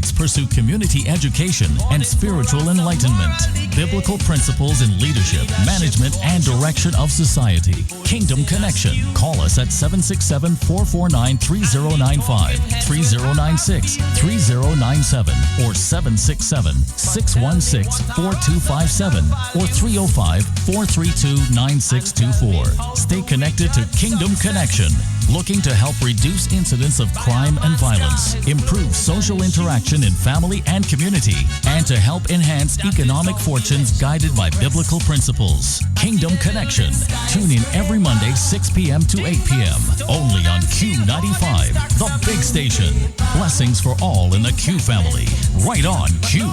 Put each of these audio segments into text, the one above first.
Spotlights pursue community education and spiritual enlightenment, biblical principles in leadership, management, and direction of society. Kingdom Connection. Call us at 767-449-3095, 3096-3097, or 767-616-4257, or 305-432-9624. Stay connected to Kingdom Connection, looking to help reduce incidents of crime and violence, improve social interaction in family and community, and to help enhance economic fortunes guided by biblical principles. Kingdom Connection. Tune in every Monday, 6 p.m. to 8 p.m. only on Q95, the big station. Blessings for all in the Q family. Right on Q.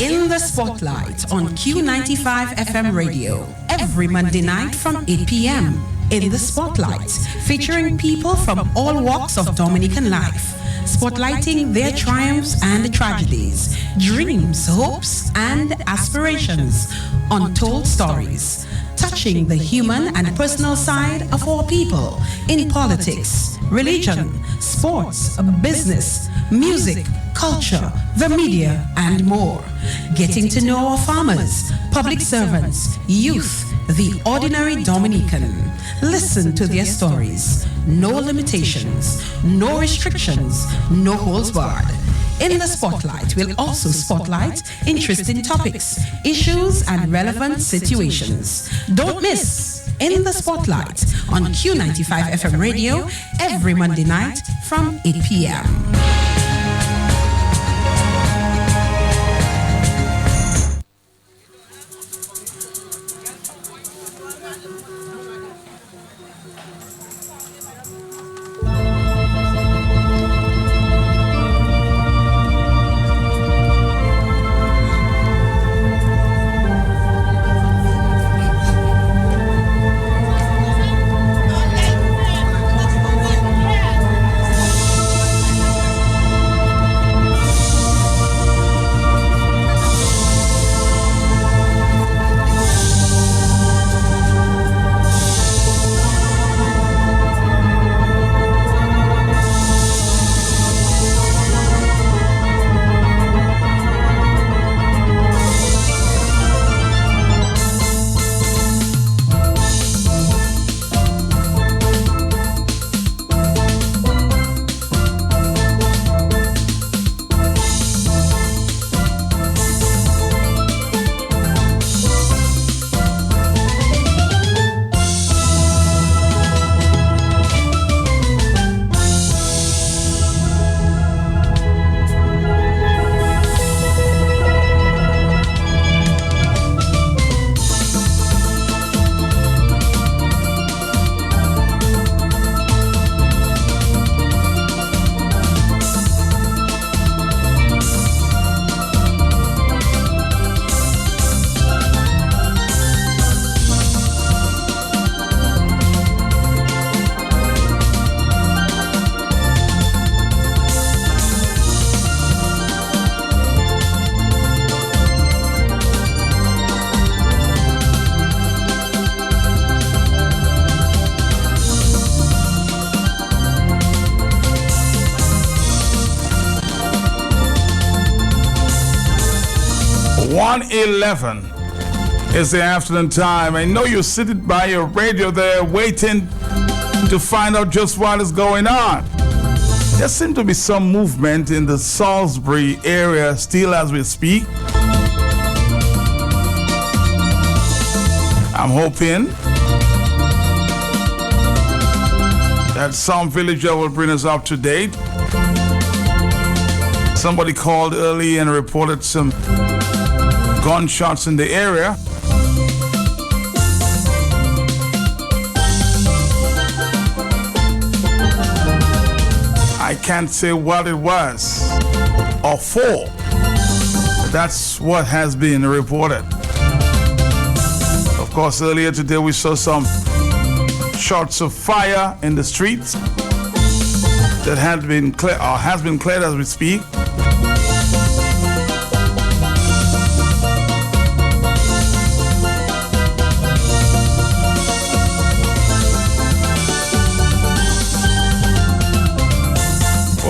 In the Spotlight on Q95 FM radio every Monday night from 8 p.m. In the Spotlight, featuring people from all walks of Dominican life, spotlighting their triumphs and tragedies, dreams, hopes, and aspirations, untold stories, touching the human and personal side of our people in politics, religion, sports, business, music, culture, the media, and more. Getting to know our farmers, public servants, youth, the ordinary Dominican. Listen to their stories. No limitations, no restrictions, no holds barred. In the Spotlight, we'll also spotlight interesting topics, issues, and relevant situations. Don't miss In the Spotlight on Q95 FM radio every Monday night from 8 p.m. .11 is the afternoon time. I know you're sitting by your radio there waiting to find out just what is going on. There seems to be some movement in the Salisbury area still as we speak. I'm hoping that some villager will bring us up to date. Somebody called early and reported some gunshots in the area. I can't say what it was or for. That's what has been reported. Of course, earlier today we saw some shots of fire in the streets that had been cleared or has been cleared as we speak.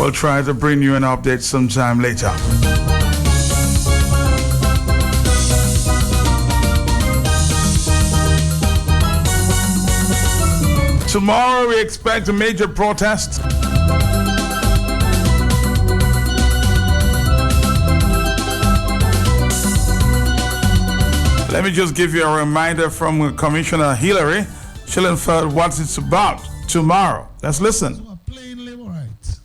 We'll try to bring you an update sometime later. Tomorrow we expect a major protest. Let me just give you a reminder from Commissioner Hillary Schillenfeld what it's about tomorrow. Let's listen. Those who are playing labor rights,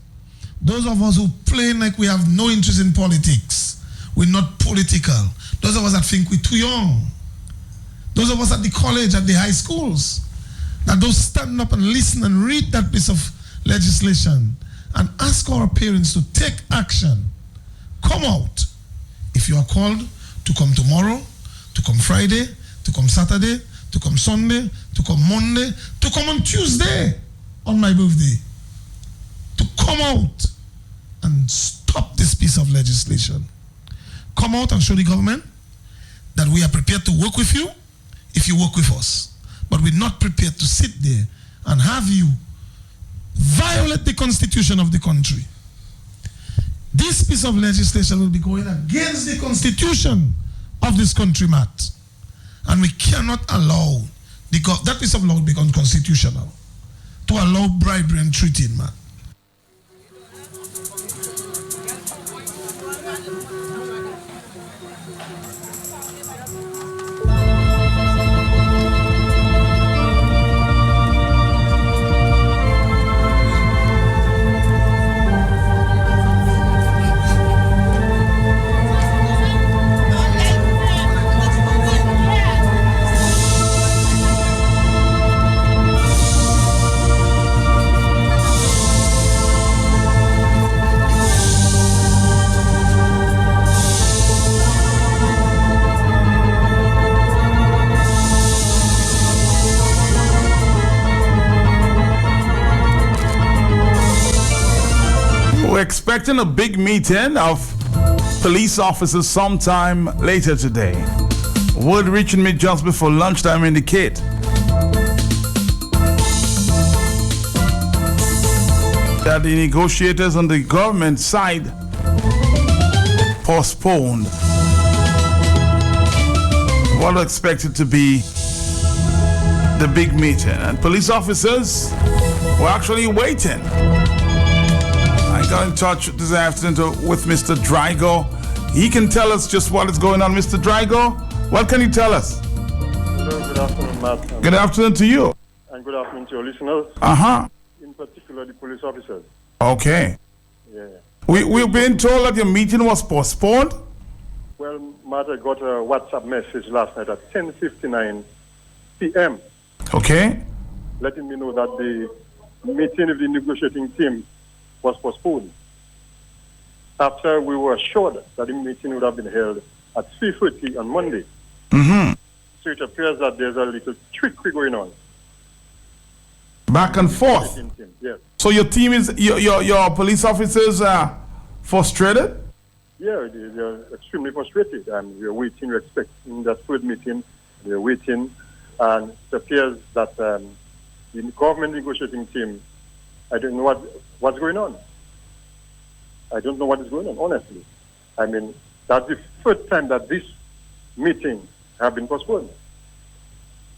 those of us who play like we have no interest in politics, we're not political. Those of us that think we're too young, those of us at the college, at the high schools, that don't stand up and listen and read that piece of legislation and ask our parents to take action. Come out. If you are called to come tomorrow, to come Friday, to come Saturday, to come Sunday, to come Monday, to come on Tuesday on my birthday, to come out and stop this piece of legislation. Come out and show the government that we are prepared to work with you if you work with us. But we're not prepared to sit there and have you violate the constitution of the country. This piece of legislation will be going against the constitution of this country, Matt. And we cannot allow that piece of law to become constitutional to allow bribery and treating, Matt. We're expecting a big meeting of police officers sometime later today. Word reaching me just before lunchtime indicate that the negotiators on the government side postponed what was expected to be the big meeting, and police officers were actually waiting. I got in touch this afternoon with Mr. Drygo. He can tell us just what is going on. Mr. Drygo, what can you tell us? Good afternoon, Matt. Good afternoon to you. And good afternoon to your listeners. In particular, the police officers. Okay. Yeah. We've been told that your meeting was postponed. Well, Matt, I got a WhatsApp message last night at 10:59 p.m. Okay. letting me know that the meeting of the negotiating team was postponed. After we were assured that the meeting would have been held at 3:30 on Monday. Mm-hmm. So it appears that there's a little trickery going on. Back and forth. Yes. So your team is your police officers are frustrated? Yeah, they're extremely frustrated, and we're waiting, we're expecting that third meeting. We're waiting, and it appears that the government negotiating team, I don't know what's going on. I don't know what is going on, honestly. I mean, that's the first time that this meeting have been postponed.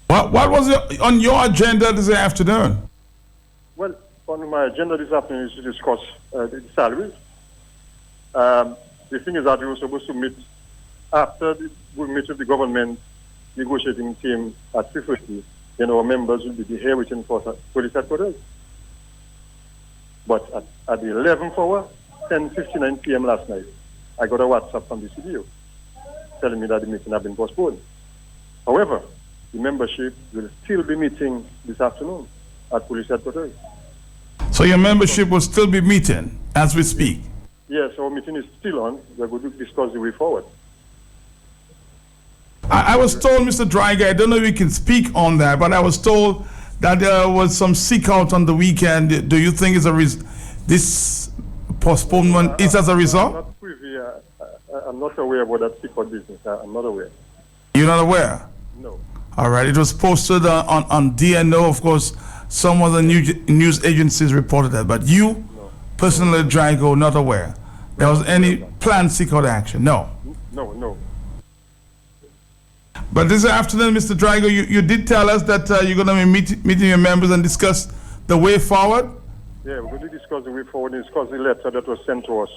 What was on your agenda this afternoon? Well, on my agenda this afternoon is to discuss the salaries. The thing is that we were supposed to meet after we meet with the government negotiating team at 3:30. Then our members will be here waiting for police headquarters. But at the 11th hour, 10:59 p.m. last night, I got a WhatsApp from the CDO telling me that the meeting had been postponed. However, the membership will still be meeting this afternoon at police headquarters. So your membership will still be meeting as we speak? Yes, our meeting is still on. We're going to discuss the way forward. I was told, Mr. Dryger, I don't know if you can speak on that, but I was told that there was some seek out on the weekend. Do you think this postponement is as a result? I'm not privy. I'm not aware about that seek out business. I'm not aware. You're not aware? No. All right. It was posted on DNO. Of course, some of the news agencies reported that, but you personally, Drago, not aware there was any planned secret action. No. No. But this afternoon, Mr. Drago, you did tell us that you're going to be meeting your members and discuss the way forward? Yeah, we're going to discuss the way forward and discuss the letter that was sent to us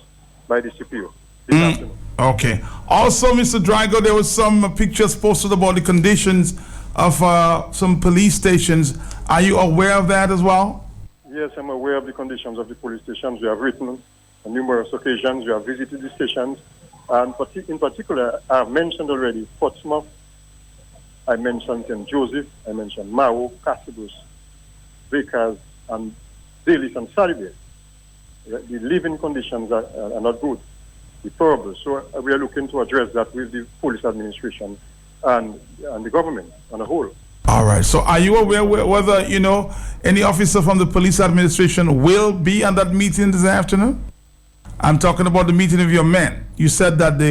by the CPO this afternoon. Okay. Also, Mr. Drago, there was some pictures posted about the conditions of some police stations. Are you aware of that as well? Yes, I'm aware of the conditions of the police stations. We have written on numerous occasions. We have visited the stations. And in particular, I've mentioned already Portsmouth. I mentioned St. Joseph. I mentioned Mao, Cassibus, Bakers, and Dalis and Saribia. The living conditions are not good. They're terrible. So we are looking to address that with the police administration and the government on a whole. All right. So are you aware whether, any officer from the police administration will be at that meeting this afternoon? I'm talking about the meeting of your men. You said that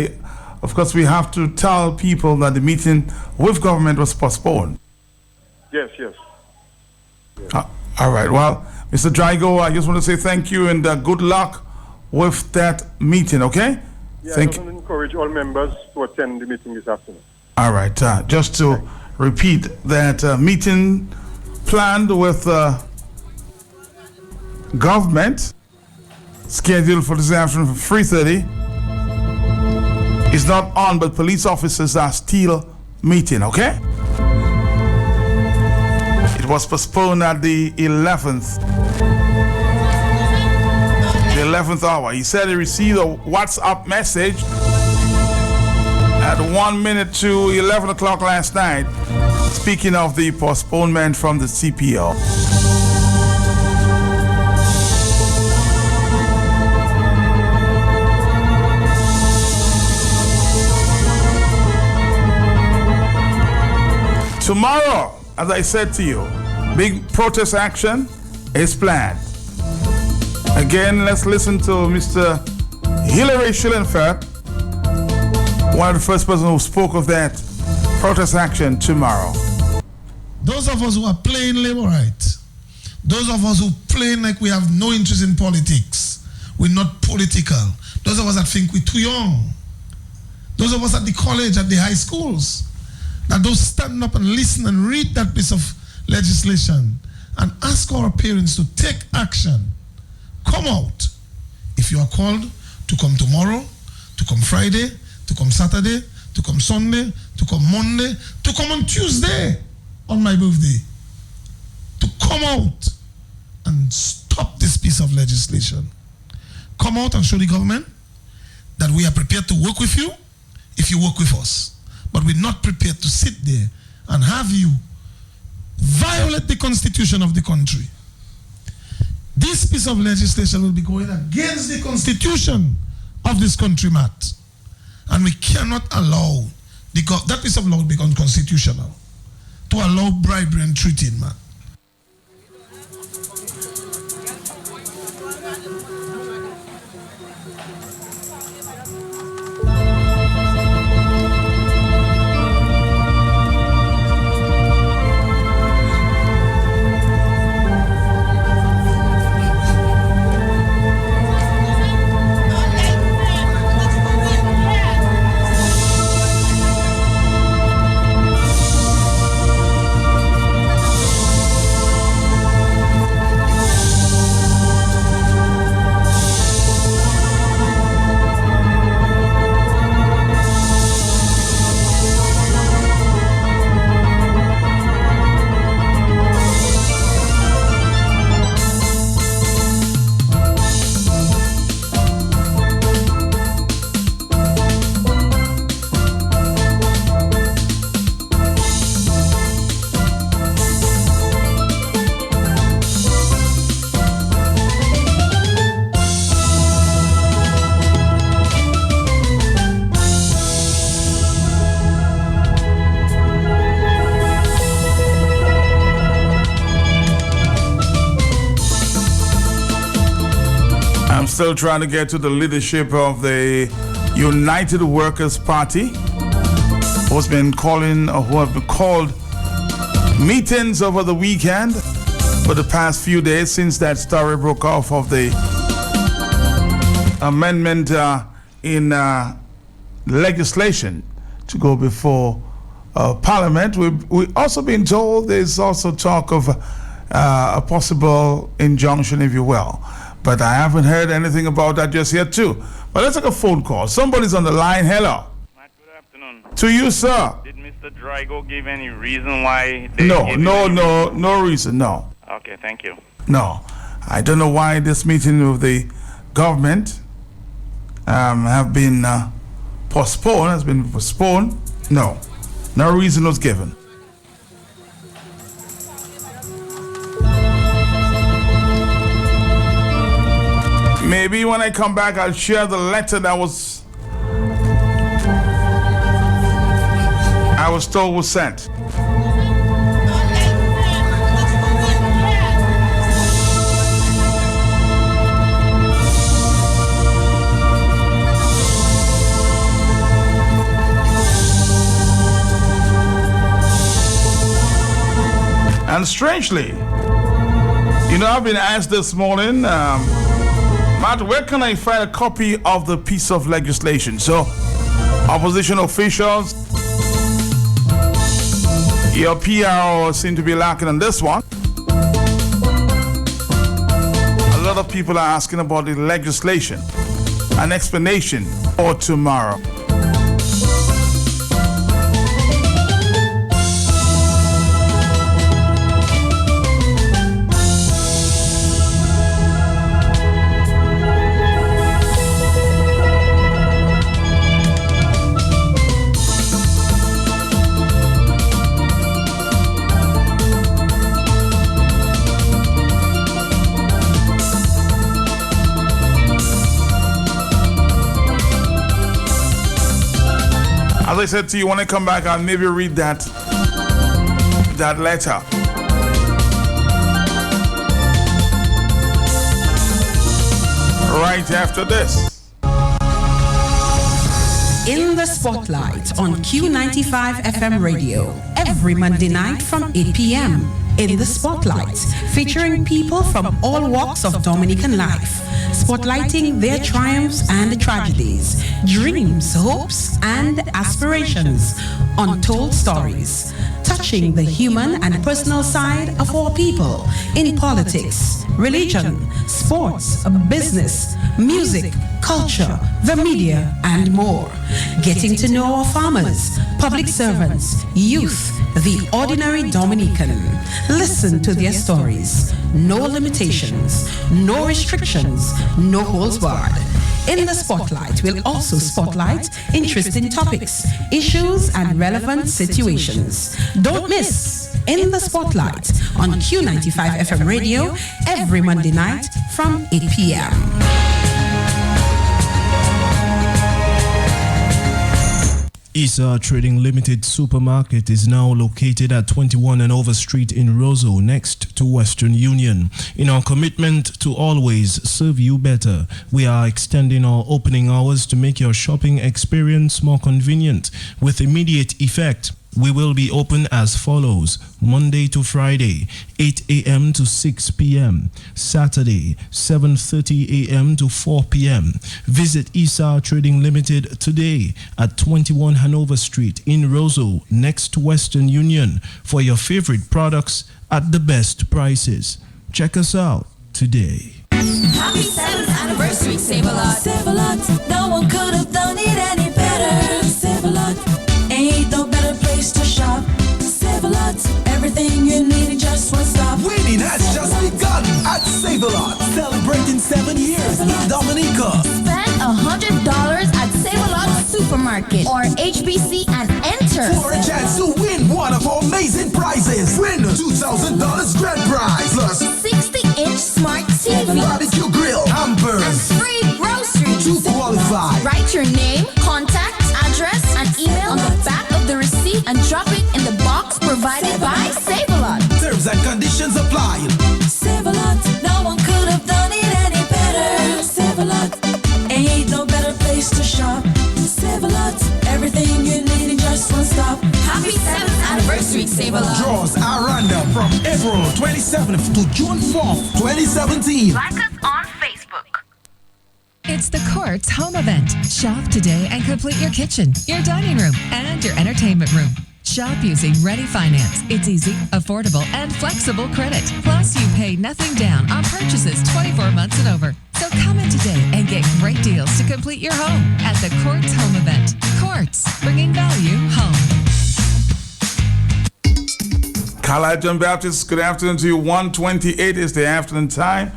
of course, we have to tell people that the meeting with government was postponed. Yes. All right. Well, Mr. Drago, I just want to say thank you and good luck with that meeting, okay? Yeah, I want to encourage all members to attend the meeting this afternoon. All right. Just to repeat that meeting planned with government, scheduled for this afternoon for 3:30. It's not on, but police officers are still meeting, okay? It was postponed at the 11th hour. He said he received a WhatsApp message at 1 minute to 11 o'clock last night, speaking of the postponement from the CPO. Tomorrow, as I said to you, big protest action is planned. Again, let's listen to Mr. Hilary Schillenfeld, one of the first person who spoke of that protest action tomorrow. Those of us who are playing labor rights, those of us who play like we have no interest in politics, we're not political, those of us that think we're too young, those of us at the college, at the high schools, that don't stand up and listen and read that piece of legislation and ask our parents to take action. Come out. If you are called to come tomorrow, to come Friday, to come Saturday, to come Sunday, to come Monday, to come on Tuesday on my birthday, to come out and stop this piece of legislation. Come out and show the government that we are prepared to work with you if you work with us. But we're not prepared to sit there and have you violate the constitution of the country. This piece of legislation will be going against the constitution of this country, Matt. And we cannot allow that piece of law to be unconstitutional, to allow bribery and treating, Matt. Still trying to get to the leadership of the United Workers Party, who have been called meetings over the weekend for the past few days since that story broke off of the amendment in legislation to go before Parliament. We've also been told there's also talk of a possible injunction, if you will. But I haven't heard anything about that just yet, too. But let's take a phone call. Somebody's on the line. Hello. Good afternoon. To you, sir. Did Mr. Drago give any reason why? No reason, no. Okay, thank you. No. I don't know why this meeting with the government have been postponed, has been postponed. No reason was given. Maybe when I come back, I'll share the letter that I was told was sent. And strangely, I've been asked this morning, Matt, where can I find a copy of the piece of legislation? So, opposition officials, your PRO seem to be lacking on this one. A lot of people are asking about the legislation. An explanation for tomorrow. As I said to you, when I come back, I'll maybe read that letter. Right after this. In the Spotlight on Q95 FM radio, every Monday night from 8 p.m. In the Spotlight, featuring people from all walks of Dominican life, spotlighting their triumphs and tragedies, dreams, hopes, and aspirations, untold stories, touching the human and personal side of our people in politics, religion, sports, business, music, culture, the media, and more. Getting to know our farmers, public servants, youth, the ordinary Dominican. Listen to their stories. No limitations, no restrictions, no holds barred. In the Spotlight, we'll also spotlight interesting topics, issues, and relevant situations. Don't miss In the Spotlight on Q95 FM radio every Monday night from 8 p.m. Issa Trading Limited Supermarket is now located at 21 and Over Street in Roseau, next to Western Union. In our commitment to always serve you better, we are extending our opening hours to make your shopping experience more convenient. With immediate effect, we will be open as follows: Monday to Friday, 8 a.m. to 6 p.m. Saturday, 7:30 a.m. to 4 p.m. Visit Issa Trading Limited today at 21 Hanover Street in Roseau, next to Western Union, for your favorite products at the best prices. Check us out today. Happy 7th anniversary, Save-A-Lot. Save-A-Lot, no one could have done it any better. Save-A-Lot, ain't no better place to shop. Save-A-Lot, everything you need in just one stop. Winning has just begun at Save-A-Lot, celebrating 7 years in Dominica. Spend $100 at Save-A-Lot Supermarket or HBC and enter For a chance to win one of our amazing prizes. Win $2,000 grand prize plus 60-inch smart TV, barbecue grill, hampers, and free groceries. to qualify. Write your name, contact, address, and email on the back of the receipt and drop it in the box provided by Save-A-Lot. Terms and conditions apply. Save-A-Lot, no one could have done it any better. Save-A-Lot, ain't no better place to shop. Save-A-Lot, everything you need in just one stop. Happy 7th anniversary, Save-A-Lot. Draws are random from April 27th to June 4th, 2017. Like us on Facebook. It's the Courts Home Event. Shop today and complete your kitchen, your dining room, and your entertainment room. Shop using Ready Finance. It's easy, affordable, and flexible credit. Plus, you pay nothing down on purchases 24 months and over. So come in today and get great deals to complete your home at the Courts Home Event. Courts, bringing value home. Carlisle John Baptist, good afternoon to you. 1:28 is the afternoon time.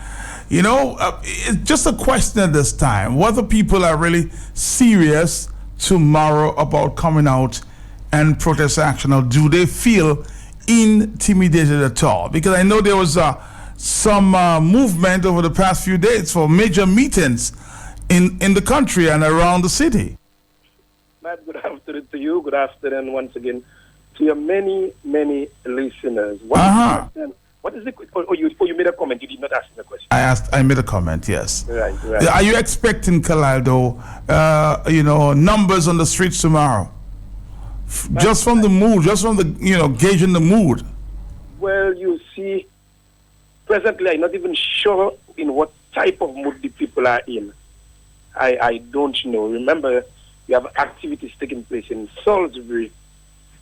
You know, it's just a question at this time, whether people are really serious tomorrow about coming out and protest action, or do they feel intimidated at all? Because I know there was some movement over the past few days for major meetings in the country and around the city. Matt, good afternoon to you. Good afternoon once again to your many, many listeners. What is the you made a comment? You did not ask me a question. I made a comment, yes. Right. Are you expecting, Carlisle, numbers on the streets tomorrow? Just from the mood, gauging the mood. Well, you see, presently I'm not even sure in what type of mood the people are in. I don't know. Remember, you have activities taking place in Salisbury,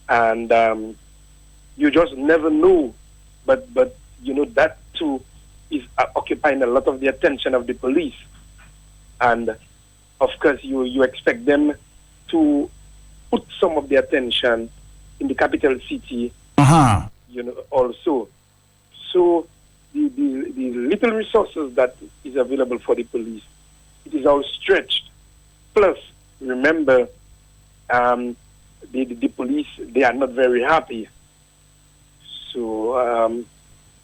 and you just never know. But that too is occupying a lot of the attention of the police, and of course you expect them to put some of the attention in the capital city, also. So the little resources that is available for the police, it is all stretched. Plus, remember, the police, they are not very happy. So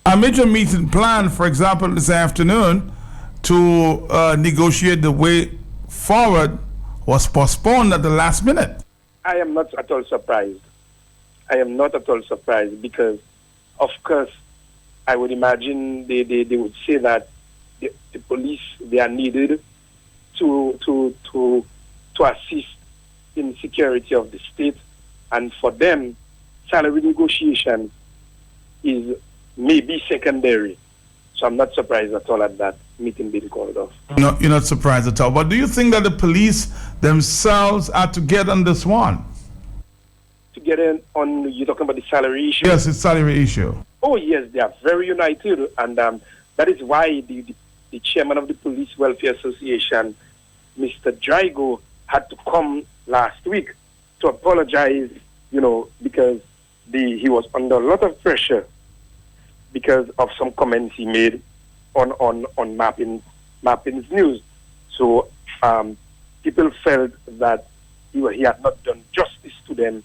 a major meeting planned, for example, this afternoon to negotiate the way forward was postponed at the last minute. I am not at all surprised. Because, of course, I would imagine they would say that the police, they are needed to assist in security of the state, and for them, salary negotiation is maybe secondary. So I'm not surprised at all at that meeting being called off. No, you're not surprised at all. But do you think that the police themselves are to get on this one? To get in on, you're talking about the salary issue? Yes, it's salary issue. Oh, yes, they are very united. And that is why the chairman of the Police Welfare Association, Mr. Drago, had to come last week to apologize, because he was under a lot of pressure because of some comments he made on Mappin's news. So people felt that he had not done justice to them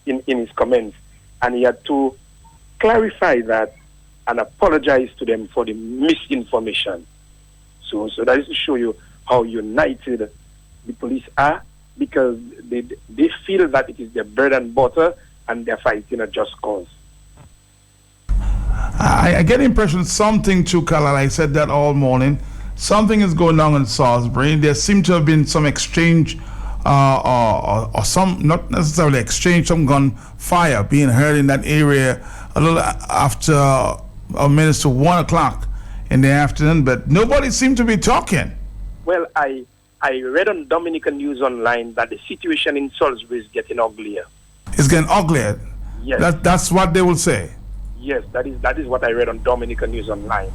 in his comments, and he had to clarify that and apologize to them for the misinformation. So that is to show you how united the police are, because they feel that it is their bread and butter and they're fighting a just cause. I get the impression something too, Carlisle. I said that all morning. Something is going on in Salisbury. There seemed to have been some exchange, or some, not necessarily exchange, some gunfire being heard in that area a little after a minute to 1 o'clock in the afternoon, but nobody seemed to be talking. Well, I read on Dominican News Online that the situation in Salisbury is getting uglier. It's getting uglier? Yes. That's what they will say? Yes, that is what I read on Dominican News Online.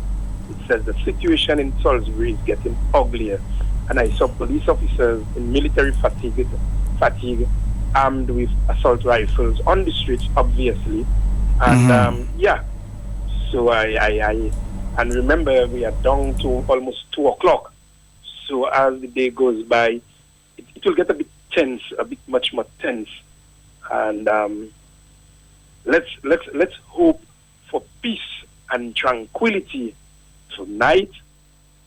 It says the situation in Salisbury is getting uglier. And I saw police officers in military fatigue, armed with assault rifles on the streets, obviously. And so and remember, we are down to almost 2 o'clock. So as the day goes by, it will get a bit tense, much more tense. And let's hope for peace and tranquility tonight,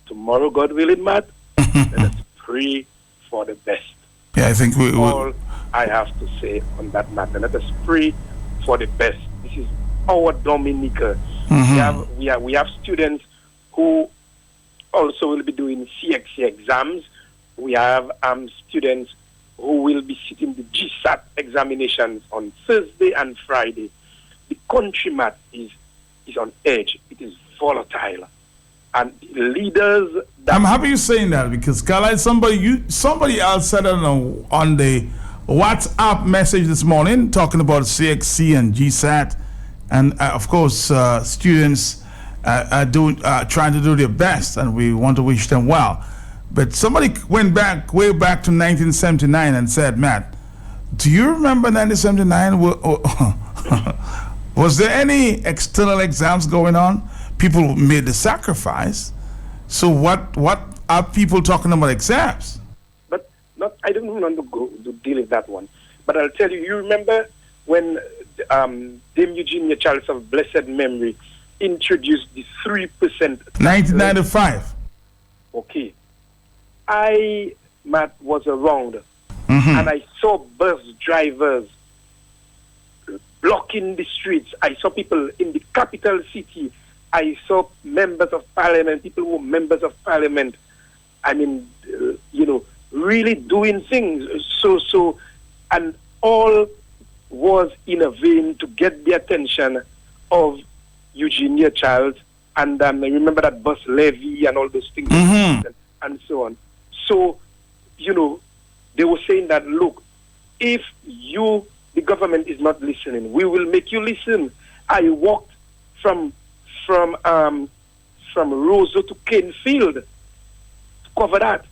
tomorrow, God willing, Matt. Let us pray for the best. Yeah, I think all I have to say on that matter. Let us pray for the best. This is our Dominica. We have students who also will be doing CXC exams. We have students who will be sitting the GSAT examinations on Thursday and Friday. The country, Matt, is on edge. It is volatile. and leaders. I'm happy you're saying that, because Carla, somebody else said it on the WhatsApp message this morning, talking about CXC and GSAT, and of course students are trying to do their best, and we want to wish them well. But somebody went way back to 1979 and said, Matt, do you remember 1979? Was there any external exams going on? People made the sacrifice. So what are people talking about exams? But I don't want to go to deal with that one. But I'll tell you, you remember when Dame Eugenia Charles of blessed memory introduced the 3%? 1995. Okay. Matt, was around, and I saw bus drivers blocking the streets. I saw people in the capital city. I saw members of parliament, people who were members of parliament, I mean, really doing things. So, and all was in a vein to get the attention of Eugenia Charles, and I remember that bus levy and all those things, and so on. So, they were saying that, look, if the government is not listening, we will make you listen. I walked from Roseau to Canefield to cover that.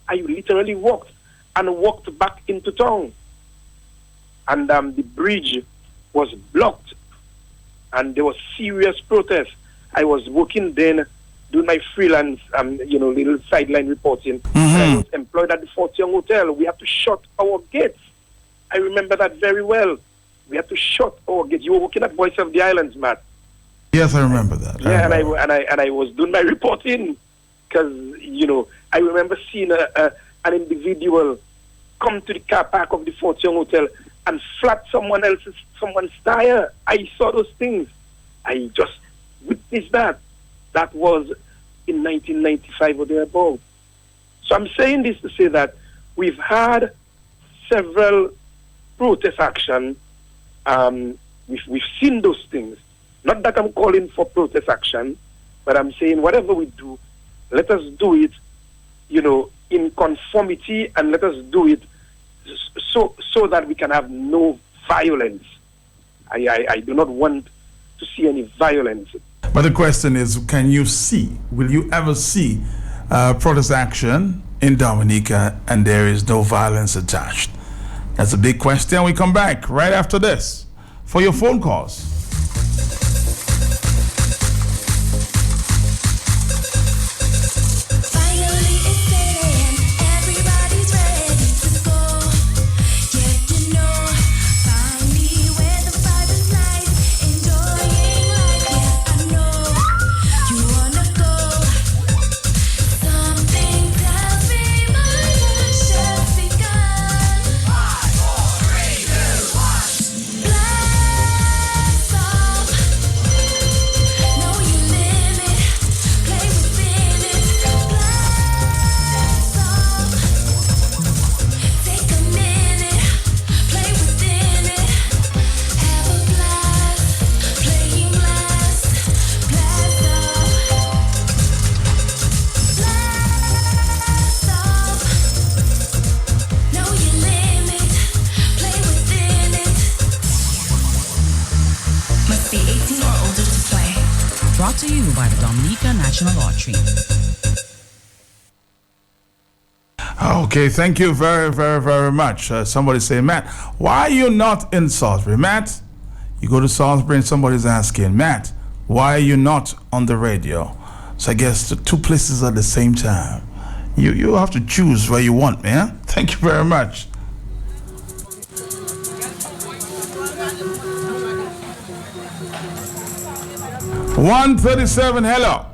I literally walked back into town. And the bridge was blocked, and there was serious protest. I was working then, doing my freelance, little sideline reporting. And I was employed at the Fort Young Hotel. We had to shut our gates. I remember that very well. We had to shut our gates. You were working at Voice of the Islands, Matt. Yes, I remember that. Yeah, and I was doing my reporting because I remember seeing an individual come to the car park of the Fort Young Hotel and flat someone's tire. I saw those things. I just witnessed that. That was in 1995 or thereabouts. So I'm saying this to say that we've had several protest action. We've seen those things. Not that I'm calling for protest action, but I'm saying whatever we do, let us do it, in conformity, and let us do it so that we can have no violence. I do not want to see any violence. But the question is, will you ever see protest action in Dominica and there is no violence attached? That's a big question. We come back right after this for your phone calls. Okay, thank you very, very, very much. Somebody say, Matt, why are you not in Salisbury? Matt, you go to Salisbury and somebody's asking, Matt, why are you not on the radio? So I guess the two places at the same time. You have to choose where you want, man. Thank you very much. $137, hello.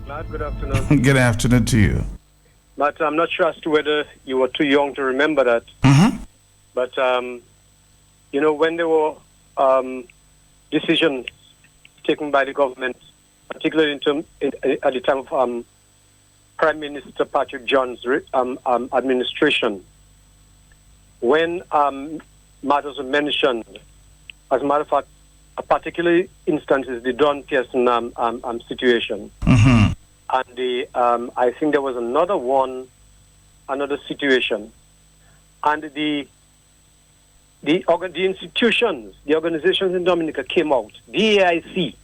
Matt, good afternoon. Good afternoon to you. But I'm not sure as to whether you were too young to remember that. But, when there were decisions taken by the government, particularly at the time of Prime Minister Patrick John's administration, when matters were mentioned, as a matter of fact, a particular instance is the Don Pearson situation. and I think there was another situation, and the institutions, the organizations in Dominica came out, DAIC,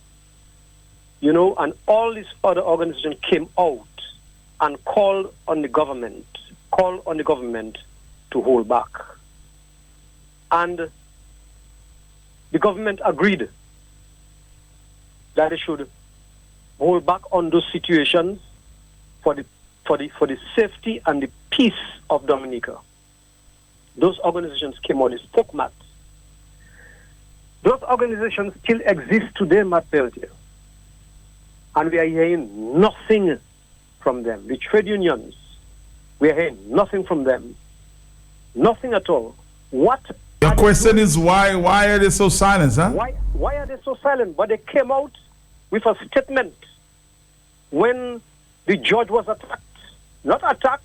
and all these other organizations came out and called on the government to hold back. And the government agreed that they should hold back on those situations for the safety and the peace of Dominica. Those organizations came out, they spoke, Matt. Those organizations still exist today, Matt Peltier. And we are hearing nothing from them. The trade unions, we are hearing nothing from them. Nothing at all. What? Your question is why are they so silent, huh? Why are they so silent? But they came out with a statement when the judge was attacked. Not attacked,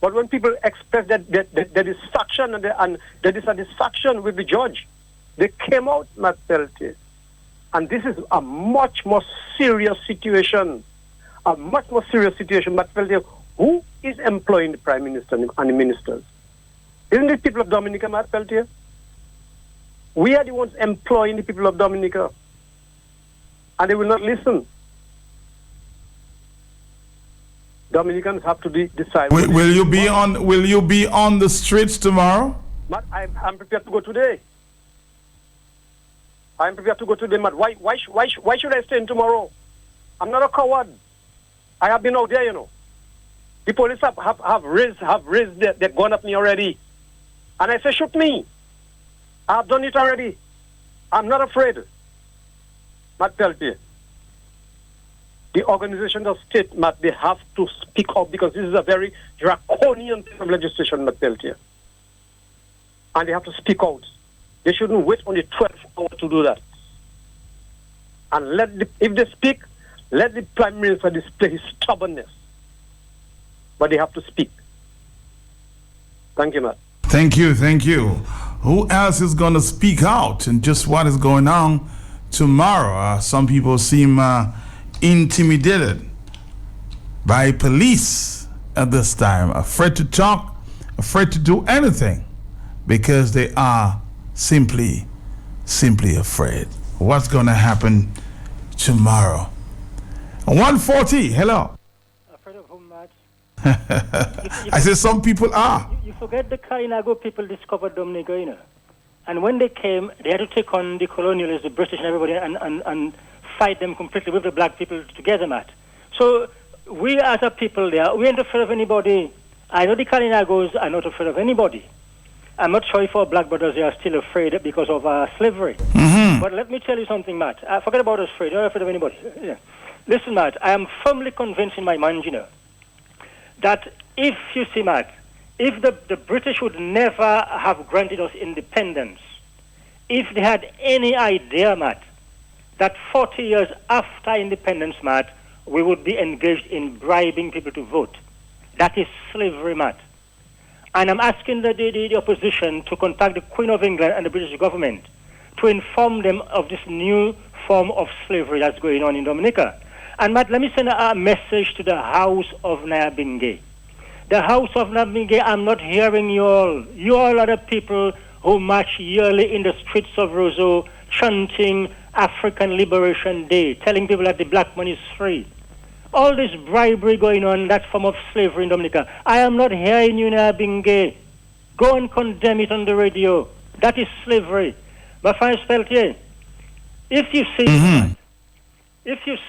but when people expressed that dissatisfaction and the dissatisfaction with the judge, they came out, Matt Peltier. And this is a much more serious situation. Matt Peltier. Who is employing the Prime Minister and the ministers? Isn't it people of Dominica, Matt Peltier? We are the ones employing the people of Dominica. And they will not listen. Dominicans have to decide. Will you be on the streets tomorrow? Matt, I'm prepared to go today. Matt. Why should I stay in tomorrow? I'm not a coward. I have been out there, The police have raised their gun at me already. And I say, shoot me. I have done it already. I'm not afraid. Matt Peltier. The organizations of state, Matt, they have to speak up because this is a very draconian piece of legislation, Matt Peltier. And they have to speak out. They shouldn't wait only 12 hours to do that. And if they speak, let the Prime Minister display his stubbornness. But they have to speak. Thank you, Matt. Thank you. Who else is going to speak out and just what is going on tomorrow? Some people seem intimidated by police at this time, afraid to talk, afraid to do anything because they are simply afraid. What's going to happen tomorrow? 140, hello. Afraid of whom, Matt? I said some people are. You forget the Kalinago people discovered Dominica, And when they came, they had to take on the colonialists, the British and everybody, and fight them completely with the black people together, Matt. So we as a people there, we ain't afraid of anybody. I know the Kalinagos are not afraid of anybody. I'm not sure if our black brothers they are still afraid because of slavery. Mm-hmm. But let me tell you something, Matt. Forget about us afraid. You're not afraid of anybody. Yeah. Listen, Matt, I am firmly convinced in my mind, that if the British would never have granted us independence, if they had any idea, Matt, that 40 years after independence, Matt, we would be engaged in bribing people to vote. That is slavery, Matt. And I'm asking the opposition to contact the Queen of England and the British government to inform them of this new form of slavery that's going on in Dominica. And Matt, let me send a message to the House of Nyabinghi. The House of Nyabinghi, I'm not hearing you all. You all are the people who march yearly in the streets of Roseau chanting African Liberation Day, telling people that the black man is free. All this bribery going on, that form of slavery in Dominica. I am not hearing you, Nyabinghi. Go and condemn it on the radio. That is slavery. But Francis Peltier, if you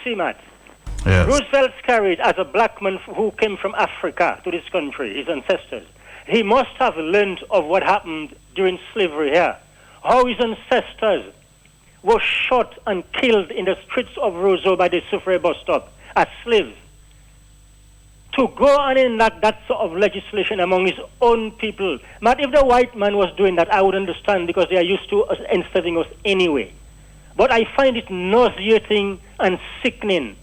see, Matt, yes. Roosevelt carried as a black man who came from Africa to this country, his ancestors. He must have learned of what happened during slavery here. How his ancestors were shot and killed in the streets of Roseau by the Suffragette bus stop as slaves. To go and enact that sort of legislation among his own people. Matt, if the white man was doing that, I would understand because they are used to us enslaving us anyway. But I find it nauseating and sickening.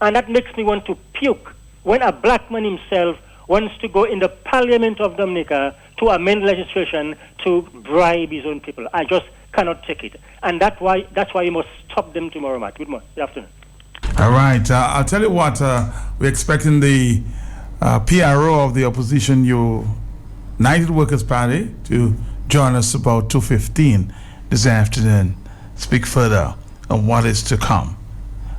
And that makes me want to puke when a black man himself wants to go in the Parliament of Dominica to amend legislation to bribe his own people. I just cannot take it. And that's why you must stop them tomorrow, Matt. Good morning. Good afternoon. All right. I'll tell you what. We're expecting the PRO of the opposition, United Workers' Party, to join us about 2:15 this afternoon. Speak further on what is to come.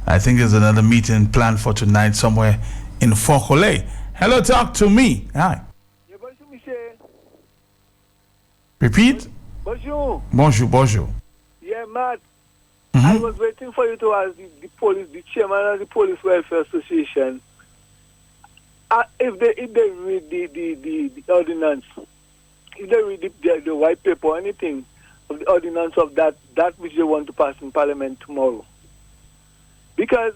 I think there's another meeting planned for tonight somewhere in Fokole. Hello, talk to me. Hi. Repeat. Bonjour. Bonjour, bonjour. Yeah, Matt. I was waiting for you to ask the police, the chairman of the Police Welfare Association, if they read the ordinance, if they read the white paper or anything of the ordinance of that which they want to pass in Parliament tomorrow. Because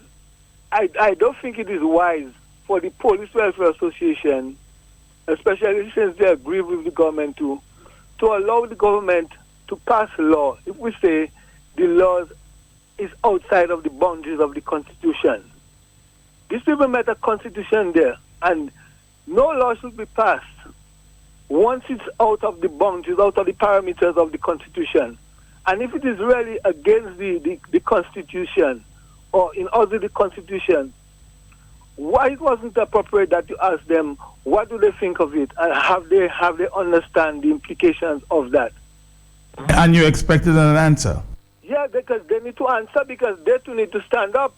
I don't think it is wise for the Police Welfare Association, especially since they agree with the government to allow the government to pass a law if we say the law is outside of the boundaries of the Constitution. These people met a Constitution there, and no law should be passed once it's out of the boundaries, out of the parameters of the Constitution. And if it is really against the Constitution or in order the Constitution, why it wasn't appropriate that you ask them what do they think of it and have they understand the implications of that? And you expected an answer? Yeah, because they need to answer, because they too need to stand up.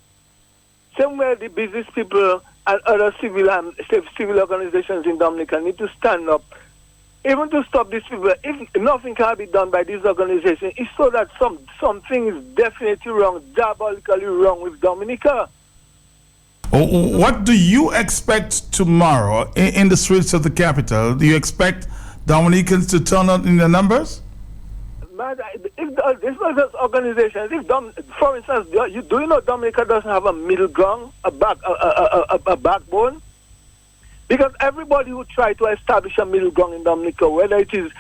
Same way the business people and other civil organizations in Dominica need to stand up, even to stop these people. If nothing can be done by these organizations, it's so that something is definitely wrong, diabolically wrong with Dominica. What do you expect tomorrow in the streets of the capital? Do you expect Dominicans to turn out in the numbers? Man, if organizations, for instance, do you know Dominica doesn't have a middle ground, a backbone? Because everybody who try to establish a middle ground in Dominica, whether it is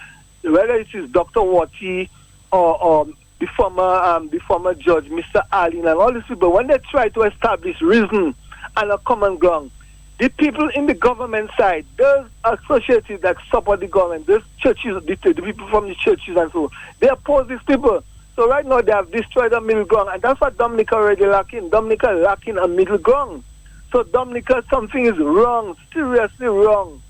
Dr. Wati or the former judge, Mr. Allen, and all these people, when they try to establish reason and a common ground, the people in the government side, those associated that support the government, those churches, the people from the churches and so on, they oppose these people. So right now they have destroyed a middle ground, and that's what Dominica already lacking. Dominica lacking a middle ground. So Dominica, something is wrong, seriously wrong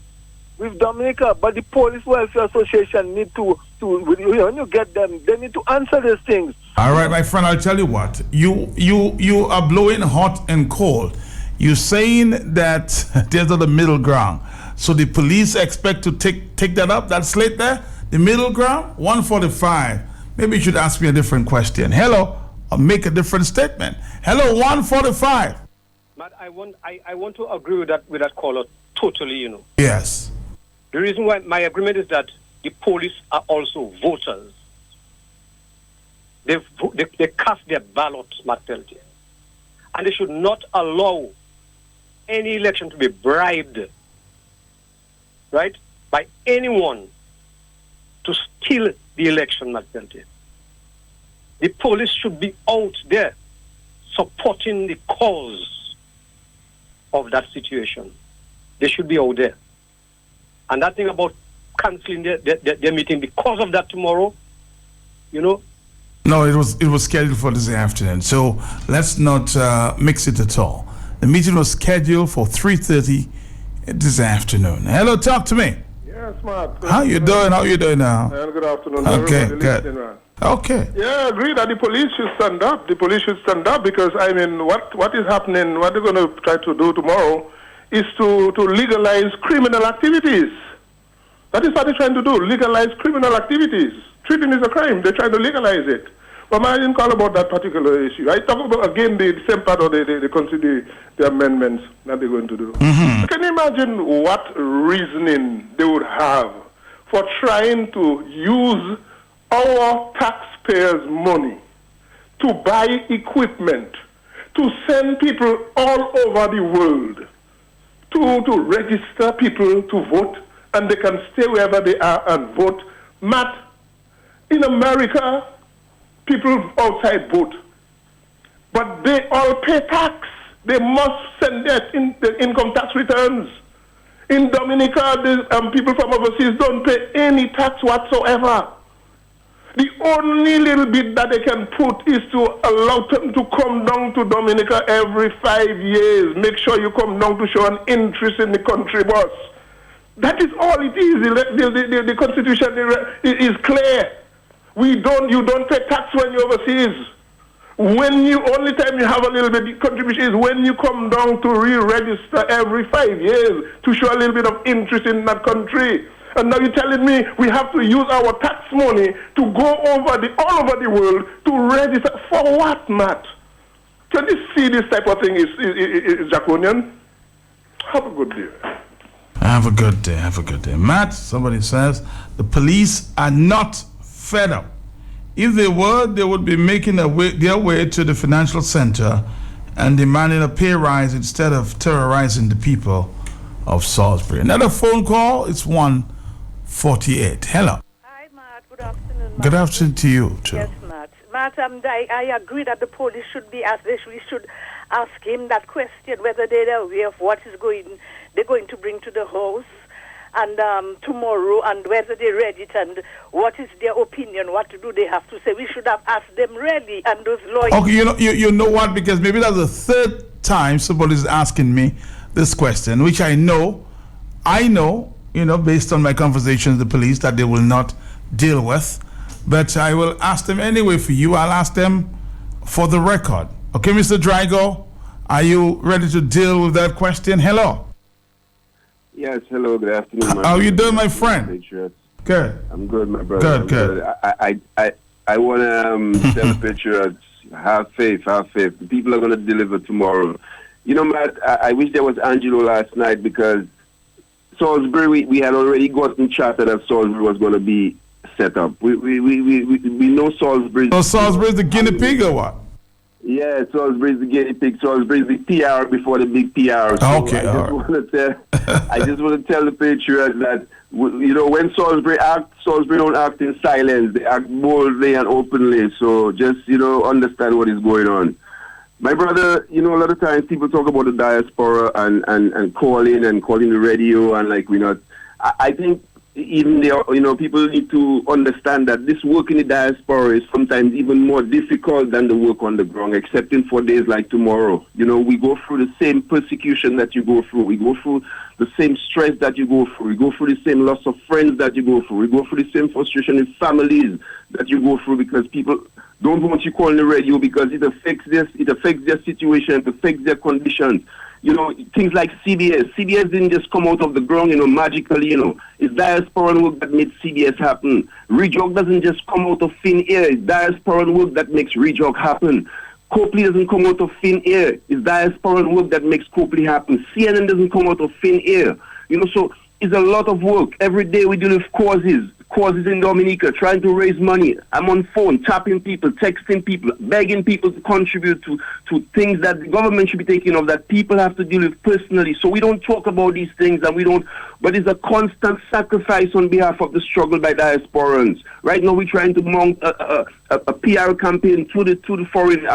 with Dominica. But the Police Welfare Association need to when you get them, they need to answer these things. All right, my friend, I'll tell you what. You are blowing hot and cold. You're saying that there's not a middle ground. So the police expect to take that up, that slate there? The middle ground? 145. Maybe you should ask me a different question. Hello, or make a different statement. Hello, 145. But I want to agree with that caller totally, Yes. The reason why my agreement is that the police are also voters. They cast their ballots, Martelti. And they should not allow any election to be bribed, right, by anyone to steal the election, Martelti. The police should be out there supporting the cause of that situation. They should be out there. And that thing about cancelling their meeting because of that tomorrow, No, it was scheduled for this afternoon. So let's not mix it at all. The meeting was scheduled for 3:30 this afternoon. Hello, talk to me. Yes, Mark. How you doing? How you doing now? Good afternoon. Okay, good. Okay. Yeah, I agree that the police should stand up. The police should stand up because, what is happening, what they're going to try to do tomorrow is to legalize criminal activities. That is what they're trying to do, legalize criminal activities. Treating is a crime. They're trying to legalize it. But I didn't call about that particular issue. I talk about, again, the same part of the amendments that they're going to do. Mm-hmm. Can you imagine what reasoning they would have for trying to use our taxpayers' money to buy equipment, to send people all over the world, to register people to vote, and they can stay wherever they are and vote? Matt, in America, people outside vote, but they all pay tax. They must send their income tax returns. In Dominica, people from overseas don't pay any tax whatsoever. The only little bit that they can put is to allow them to come down to Dominica every 5 years. Make sure you come down to show an interest in the country, boss. That is all it is. The Constitution is clear. You don't pay tax when you're overseas. Only time you have a little bit of contribution is when you come down to re-register every 5 years to show a little bit of interest in that country. And now you're telling me we have to use our tax money to go all over the world to register for what, Matt? Can you see this type of thing is draconian? Have a good day. Have a good day. Have a good day. Matt, somebody says the police are not fed up. If they were, they would be making their way to the financial center and demanding a pay rise instead of terrorizing the people of Salisbury. Another phone call. It's 148. Hello. Hi, Matt. Good afternoon. Good afternoon to you, too. Yes, Matt. Matt, I agree that the police should be asked. We should ask him that question, whether they're aware of what they're going to bring to the house and tomorrow, and whether they read it and what is their opinion, what do they have to say. We should have asked them really, and those lawyers. Okay, you know what? Because maybe that's the third time somebody's asking me this question, which I know, based on my conversations with the police, that they will not deal with. But I will ask them anyway for you. I'll ask them for the record. Okay, Mr. Drago, are you ready to deal with that question? Hello. Yes, hello, good afternoon. How are you doing, my friend? Patriots. Good. I'm good, my brother. Good. I want to tell the Patriots, have faith. The people are going to deliver tomorrow. You know, Matt, I wish there was Angelo last night, because Salisbury, we had already gotten chatter that Salisbury was going to be set up. We know Salisbury. So Salisbury's the guinea pig or what? Yeah, Salisbury's the guinea pig. Salisbury's the PR before the big PR. So okay, I just want to tell the Patriots that, when Salisbury act, Salisbury don't act in silence. They act boldly and openly. So just, understand what is going on. My brother, a lot of times people talk about the diaspora and calling the radio and I think even there, people need to understand that this work in the diaspora is sometimes even more difficult than the work on the ground, excepting for days like tomorrow. We go through the same persecution that you go through. We go through the same stress that you go through. We go through the same loss of friends that you go through. We go through the same frustration in families that you go through, because people don't want you calling the radio because it affects their situation, it affects their conditions. Things like CBS. CBS didn't just come out of the ground, magically, It's diaspora work that made CBS happen. Rejog doesn't just come out of thin air. It's diaspora work that makes Rejog happen. Copley doesn't come out of thin air. It's diaspora work that makes Copley happen. CNN doesn't come out of thin air. So it's a lot of work. Every day we deal with causes in Dominica, trying to raise money. I'm on phone, tapping people, texting people, begging people to contribute to things that the government should be taking of, that people have to deal with personally. So we don't talk about these things, but it's a constant sacrifice on behalf of the struggle by diasporans. Right now we're trying to mount a PR campaign to the foreign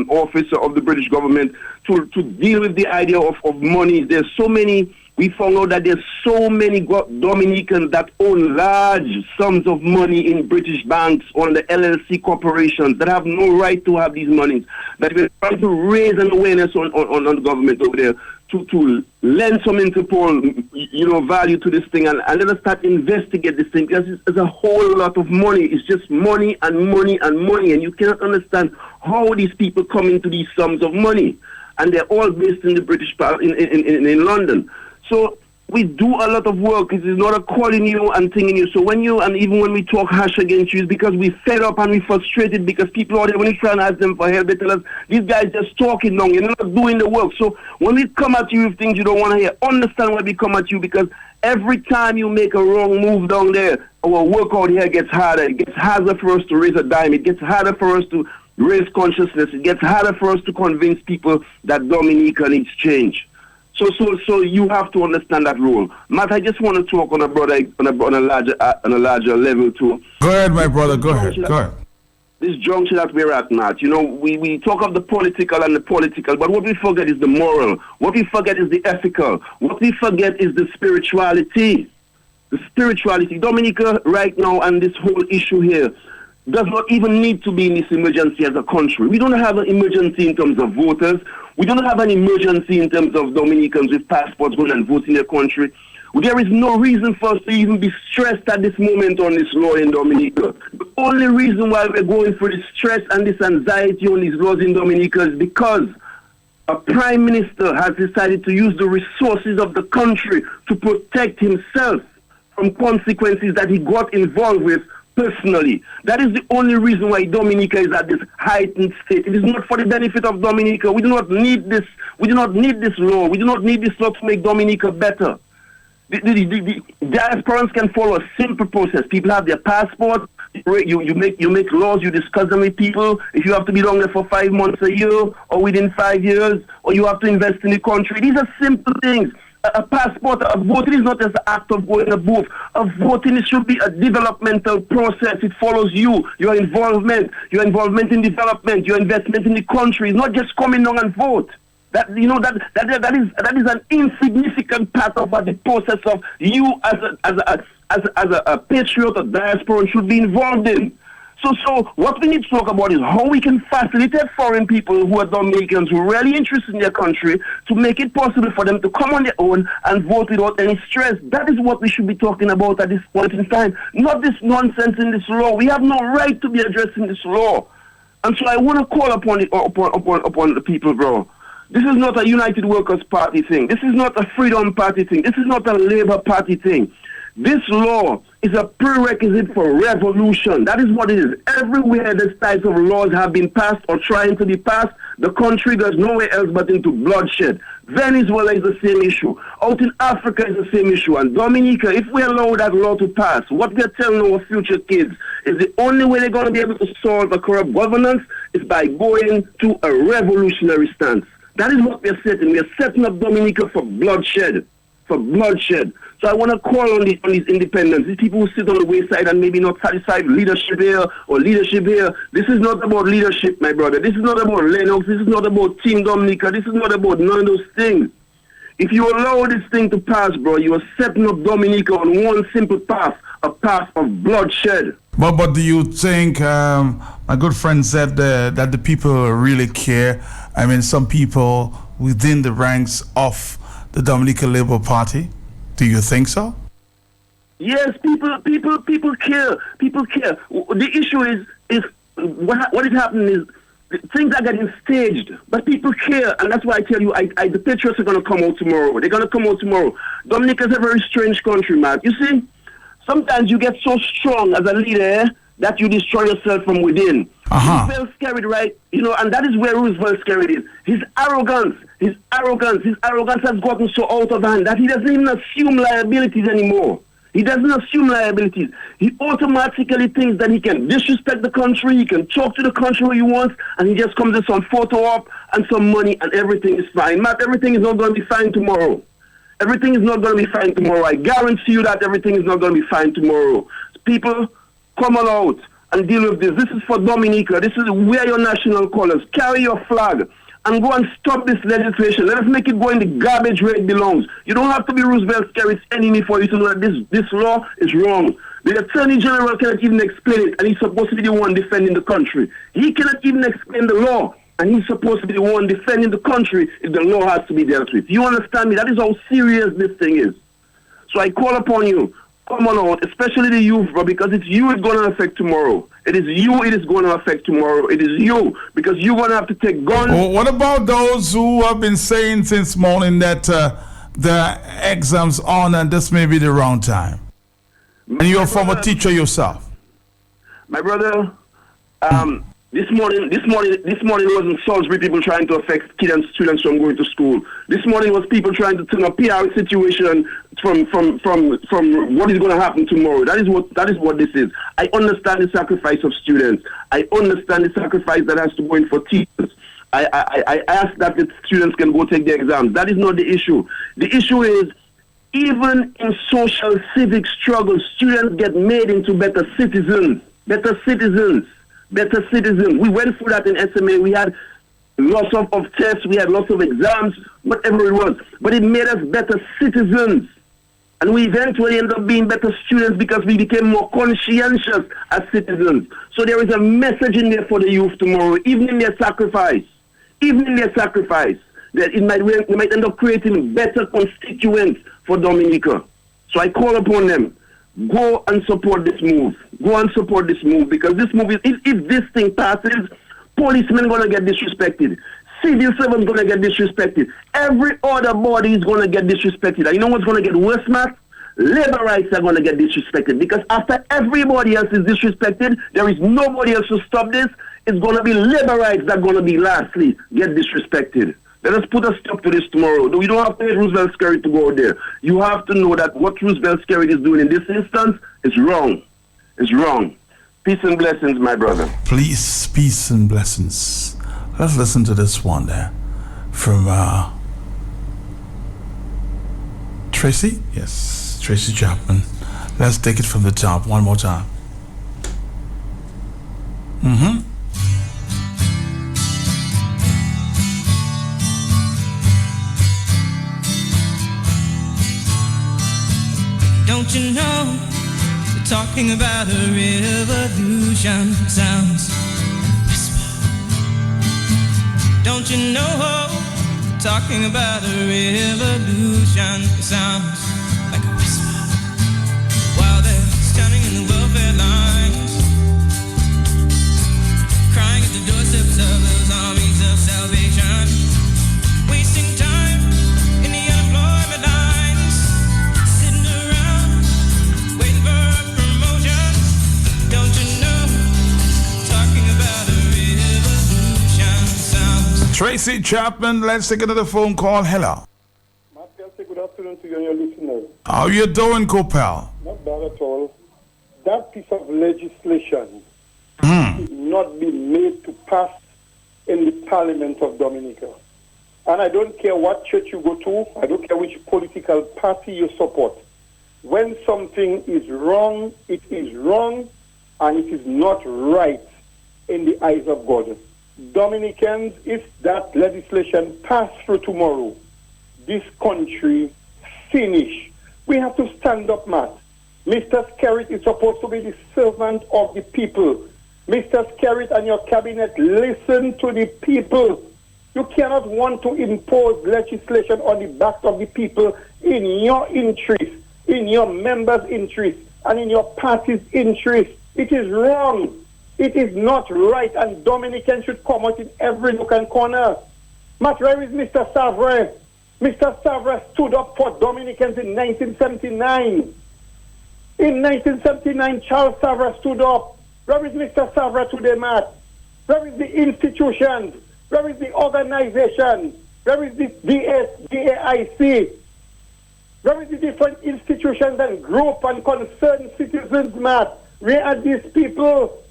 office of the British government to deal with the idea of money. There's so many. We found out that there's so many Dominicans that own large sums of money in British banks or the LLC corporations that have no right to have these monies. That we're trying to raise an awareness on the government over there to lend some Interpol, value to this thing and let us start investigate this thing, because it's a whole lot of money. It's just money and money and money, and you cannot understand how these people come into these sums of money. And they're all based in the British part in London. So we do a lot of work. It is not a calling you and thinging you. So even when we talk harsh against you, it's because we're fed up and we're frustrated, because people out there, when you try and ask them for help, they tell us, these guys just talking long, you're not doing the work. So when we come at you with things you don't want to hear, understand why we come at you, because every time you make a wrong move down there, our work out here gets harder. It gets harder for us to raise a dime. It gets harder for us to raise consciousness. It gets harder for us to convince people that Dominica needs change. So you have to understand that role, Matt. I just want to talk on a larger level too. Go ahead, my brother. Go ahead. This juncture that we're at, Matt. We talk of the political, but what we forget is the moral. What we forget is the ethical. What we forget is the spirituality. Dominica right now, and this whole issue here. does not even need to be in this emergency as a country. We don't have an emergency in terms of voters. We don't have an emergency in terms of Dominicans with passports going and voting in their country. There is no reason for us to even be stressed at this moment on this law in Dominica. The only reason why we're going through this stress and this anxiety on these laws in Dominica is because a prime minister has decided to use the resources of the country to protect himself from consequences that he got involved with personally. That is the only reason why Dominica is at this heightened state. It is not for the benefit of Dominica. We do not need this. We do not need this law. We do not need this law to make Dominica better. The diasporans can follow a simple process. People have their passport. You make laws. You discuss them with people. If you have to be down there for 5 months, a year, or within 5 years, or you have to invest in the country. These are simple things. A passport, a voting is not just an act of going to booth. A voting should be a developmental process. It follows you, your involvement in development, your investment in the country. It's not just coming down and vote. That is an insignificant part of what the process of you as a patriot or diaspora should be involved in. So what we need to talk about is how we can facilitate foreign people who are Dominicans who are really interested in their country to make it possible for them to come on their own and vote without any stress. That is what we should be talking about at this point in time. Not this nonsense in this law. We have no right to be addressing this law. And so I want to call upon the people, bro. This is not a United Workers Party thing. This is not a Freedom Party thing. This is not a Labour Party thing. This law is a prerequisite for revolution. That is what it is. Everywhere these types of laws have been passed or trying to be passed, the country goes nowhere else but into bloodshed. Venezuela is the same issue. Out in Africa is the same issue. And Dominica, if we allow that law to pass, what we are telling our future kids is the only way they're going to be able to solve a corrupt governance is by going to a revolutionary stance. That is what we are setting. We are setting up Dominica for bloodshed. For bloodshed. So I want to call on these independents, these people who sit on the wayside and maybe not satisfied with leadership here or leadership here. This is not about leadership, my brother. This is not about Lennox. This is not about Team Dominica. This is not about none of those things. If you allow this thing to pass, bro, you are setting up Dominica on one simple path, a path of bloodshed. But do you think, my good friend said that the people really care? I mean, some people within the ranks of the Dominican Labour Party. Do you think so? Yes, people care. People care. The issue is what is happening is things are getting staged, but people care, and that's why I tell you, the Patriots are going to come out tomorrow. They're going to come out tomorrow. Dominica is a very strange country, man. You see, sometimes you get so strong as a leader that you destroy yourself from within. Roosevelt carried, right? And that is where Roosevelt carried is. His arrogance has gotten so out of hand that he doesn't even assume liabilities anymore. He doesn't assume liabilities. He automatically thinks that he can disrespect the country, he can talk to the country who he wants, and he just comes with some photo op and some money and everything is fine. Matt, everything is not going to be fine tomorrow. Everything is not going to be fine tomorrow. I guarantee you that everything is not going to be fine tomorrow. People, come on out and deal with this. This is for Dominica. This is wear your national colors. Carry your flag and go and stop this legislation. Let us make it go in the garbage where it belongs. You don't have to be Roosevelt Scarrett's enemy for you to know that this law is wrong. The Attorney General cannot even explain it, and he's supposed to be the one defending the country. He cannot even explain the law, and he's supposed to be the one defending the country if the law has to be dealt with. You understand me? That is how serious this thing is. So I call upon you, come on out, especially the youth, bro, because it's you it's going to affect tomorrow. It is you it is going to affect tomorrow. It is you, because you're going to have to take guns. Well, what about those who have been saying since morning that the exam's on and this may be the wrong time? And you're a former teacher yourself. My brother, this morning wasn't Salisbury people trying to affect kids and students from going to school. This morning was people trying to turn a PR situation from what is going to happen tomorrow. That is what this is. I understand the sacrifice of students. I understand the sacrifice that has to go in for teachers. I ask that the students can go take their exams. That is not the issue. The issue is, even in social civic struggles, students get made into better citizens. Better citizens. We went through that in SMA. We had lots of tests. We had lots of exams, whatever it was. But it made us better citizens. And we eventually end up being better students because we became more conscientious as citizens. So there is a message in there for the youth tomorrow, even in their sacrifice. Even in their sacrifice. That they might end up creating better constituents for Dominica. So I call upon them, go and support this move. Go and support this move, because this move is, if this thing passes, policemen going to get disrespected. Civil servants going to get disrespected. Every other body is going to get disrespected. And you know what's going to get worse, Matt? Labor rights are going to get disrespected, because after everybody else is disrespected, there is nobody else to stop this. It's going to be labor rights that are going to be lastly get disrespected. Let us put a stop to this tomorrow. We don't have to hate Roosevelt Scary to go out there. You have to know that what Roosevelt Scary is doing in this instance is wrong. It's wrong. Peace and blessings, my brother. Please, peace and blessings. Let's listen to this one there from Tracy. Yes, Tracy Chapman. Let's take it from the top one more time. Don't you know, we're talking about a revolution. Sounds whisper. Don't you know, we're talking about a revolution. Sounds like a whisper. While they're standing in the welfare lines, crying at the doorsteps of those armies of salvation, wasting time in the unemployment lines, sitting around waiting for a promotion. Don't you know, talking about a revolution sounds. Tracy Chapman, let's take another phone call. Hello. Good afternoon to you and your listeners. How you doing, Copal? Not bad at all. That piece of legislation should not be made to pass in the Parliament of Dominica. And I don't care what church you go to, I don't care which political party you support. When something is wrong, it is wrong, and it is not right in the eyes of God. Dominicans, if that legislation pass through tomorrow, this country finish. We have to stand up, Matt. Mr. Skerritt is supposed to be the servant of the people. Mr. Skerritt and your cabinet, listen to the people. You cannot want to impose legislation on the back of the people in your interest, in your members' interest, and in your party's interest. It is wrong. It is not right, and Dominicans should come out in every nook and corner. Matt, where is Mr. Savre? Mr. Savre stood up for Dominicans in 1979. In 1979, Charles Savre stood up. Where is Mr. Savre today, Matt? Where is the institutions? Where is the organization? Where is the DAIC? Where is the different institutions and group and concerned citizens, Matt? Where are these people?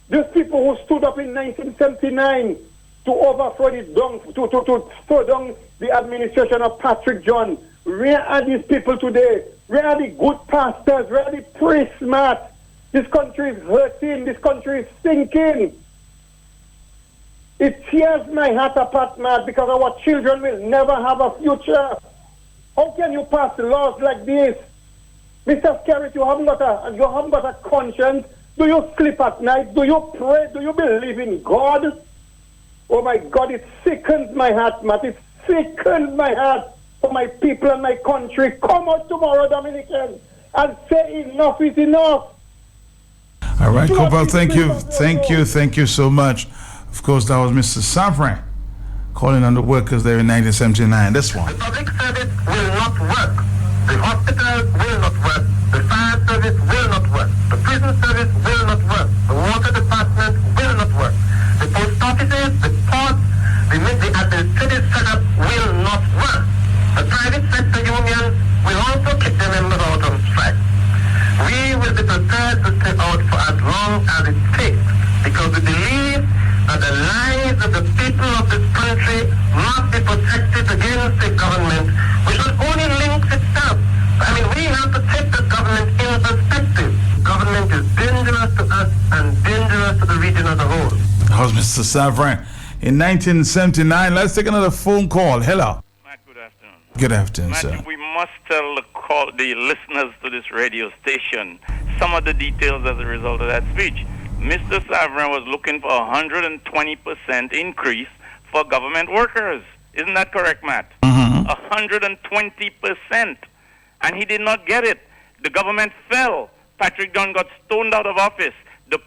These people who stood up in 1979 to overthrow to throw down the administration of Patrick John. Where are these people today? Where are the good pastors? Where are the priests, Matt? This country is hurting. This country is sinking. It tears my heart apart, Matt, because our children will never have a future. How can you pass laws like this? Mr. Skerritt, you haven't got a conscience. Do you sleep at night? Do you pray? Do you believe in God? Oh my God, it sickens my heart, Matt. It sickens my heart for my people and my country. Come out tomorrow, Dominicans, and say enough is enough. All right, Copal, thank you so much. Of course, that was Mr. Savre calling on the workers there in 1979. This one. The public service will not work. The hospital will not work. The fire service will not work. The prison service will not work. The water department will not work. The post offices, the ports, the administrative setup will not work. The private sector unions will also kick their members out on strike. We will be prepared to stay out for as long as it takes, because we believe that the lives of the people of this country must be protected against the government, which not only links itself. I mean, we have to take the government in perspective. Government is dangerous to us and dangerous to the region as a whole. That was Mr. Savre in 1979. Let's take another phone call. Hello. Matt, good afternoon. Good afternoon, Matt, sir. We must tell the listeners to this radio station some of the details as a result of that speech. Mr. Savran was looking for a 120% increase for government workers. Isn't that correct, Matt? 120%. And he did not get it. The government fell. Patrick John got stoned out of office. The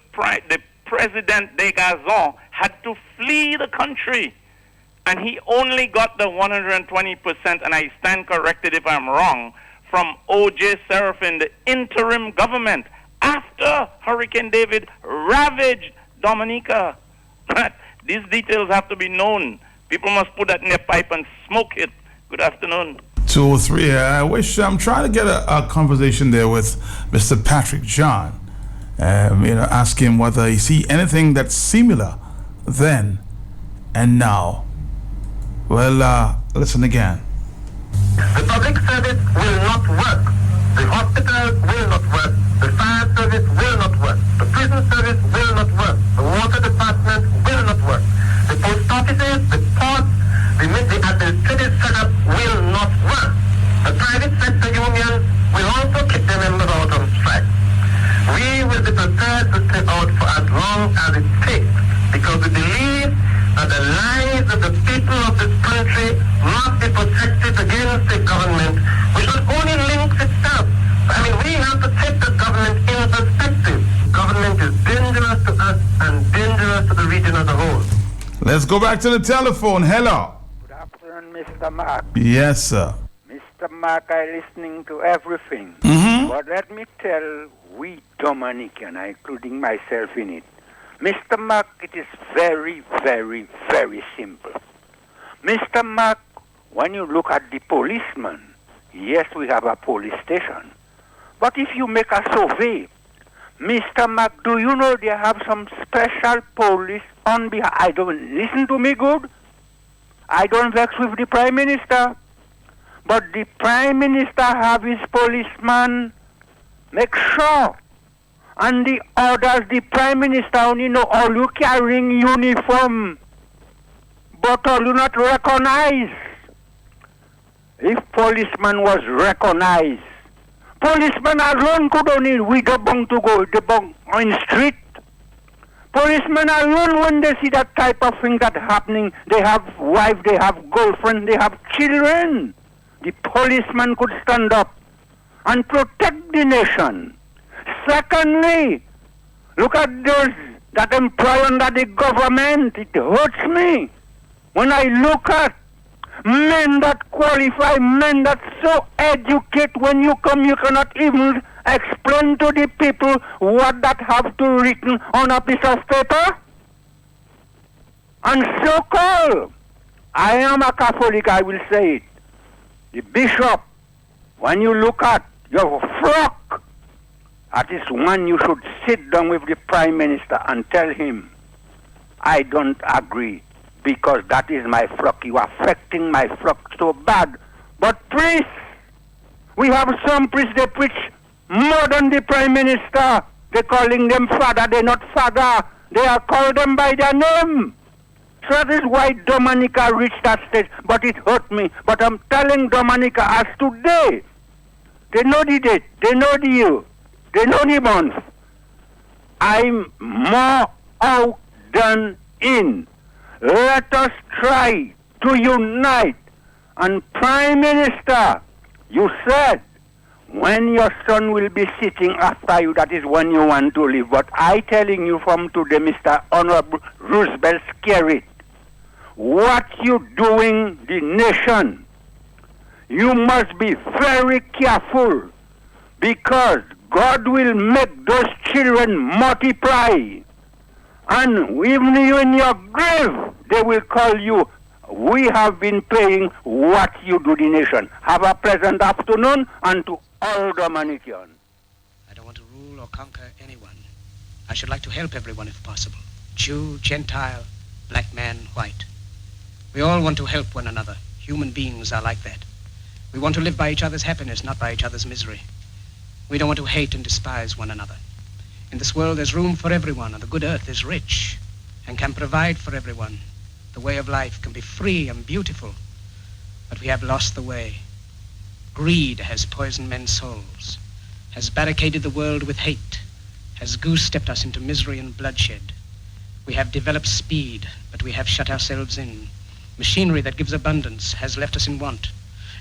President Degazon had to flee the country. And he only got the 120%, and I stand corrected if I'm wrong, from O.J. Serafin, the interim government, after Hurricane David ravaged Dominica. These details have to be known. People must put that in their pipe and smoke it. Good afternoon. 203. I'm trying to get a conversation there with Mr. Patrick John. Ask him whether he see anything that's similar then and now. Well, listen again. The public service will not work. The hospitals will not work. The fire service will not work. The prison service will not work. The water department will not work. The post offices, the ports, the administrative setup will not work. The private sector unions will also kick their members out on strike. We will be prepared to stay out for as long as it takes, because we believe that the lives of the people of this country must be protected against the government, which not only links itself. I mean, we have to take the government in perspective. Government is dangerous to us and dangerous to the region as a whole. Let's go back to the telephone. Hello. Good afternoon, Mr. Mark. Yes, sir. Mr. Mark, I'm listening to everything. But let me tell we Dominican, including myself in it, Mr. Mark, it is very, very, very simple. Mr. Mark, when you look at the policeman, yes, we have a police station. But if you make a survey, Mr. Mark, do you know they have some special police on behalf? I don't listen to me good. I don't vex with the Prime Minister. But the Prime Minister have his policeman make sure. And the others, the Prime Minister only know all you carrying uniform, but all you not recognize. If policeman was recognized, policeman alone could only with the bunk to go the bunk on street. Policemen alone, when they see that type of thing that happening, they have wife, they have girlfriend, they have children. The policeman could stand up and protect the nation. Secondly, look at those that employ under the government. It hurts me when I look at men that qualify, men that so educate. When you come, you cannot even explain to the people what that have to written on a piece of paper. And so-called, I am a Catholic, I will say it. The bishop, when you look at your flock, that is when you should sit down with the Prime Minister and tell him, I don't agree, because that is my flock. You are affecting my flock so bad. But priests, we have some priests, they preach more than the Prime Minister. They're calling them father, they're not father. They are called them by their name. So that is why Dominica reached that stage. But it hurt me. But I'm telling Dominica as today, they know the date, they know the year, they know the month. I'm more out than in. Let us try to unite. And Prime Minister, you said, when your son will be sitting after you, that is when you want to live. But I telling you from today, Mr. Honorable Roosevelt, scare it. What you doing, the nation, you must be very careful, because God will make those children multiply. And even you in your grave, they will call you, we have been paying what you do the nation. Have a pleasant afternoon, and to all Dominicans. I don't want to rule or conquer anyone. I should like to help everyone if possible. Jew, Gentile, black man, white. We all want to help one another. Human beings are like that. We want to live by each other's happiness, not by each other's misery. We don't want to hate and despise one another. In this world, there's room for everyone, and the good earth is rich and can provide for everyone. The way of life can be free and beautiful, but we have lost the way. Greed has poisoned men's souls, has barricaded the world with hate, has goose-stepped us into misery and bloodshed. We have developed speed, but we have shut ourselves in. Machinery that gives abundance has left us in want.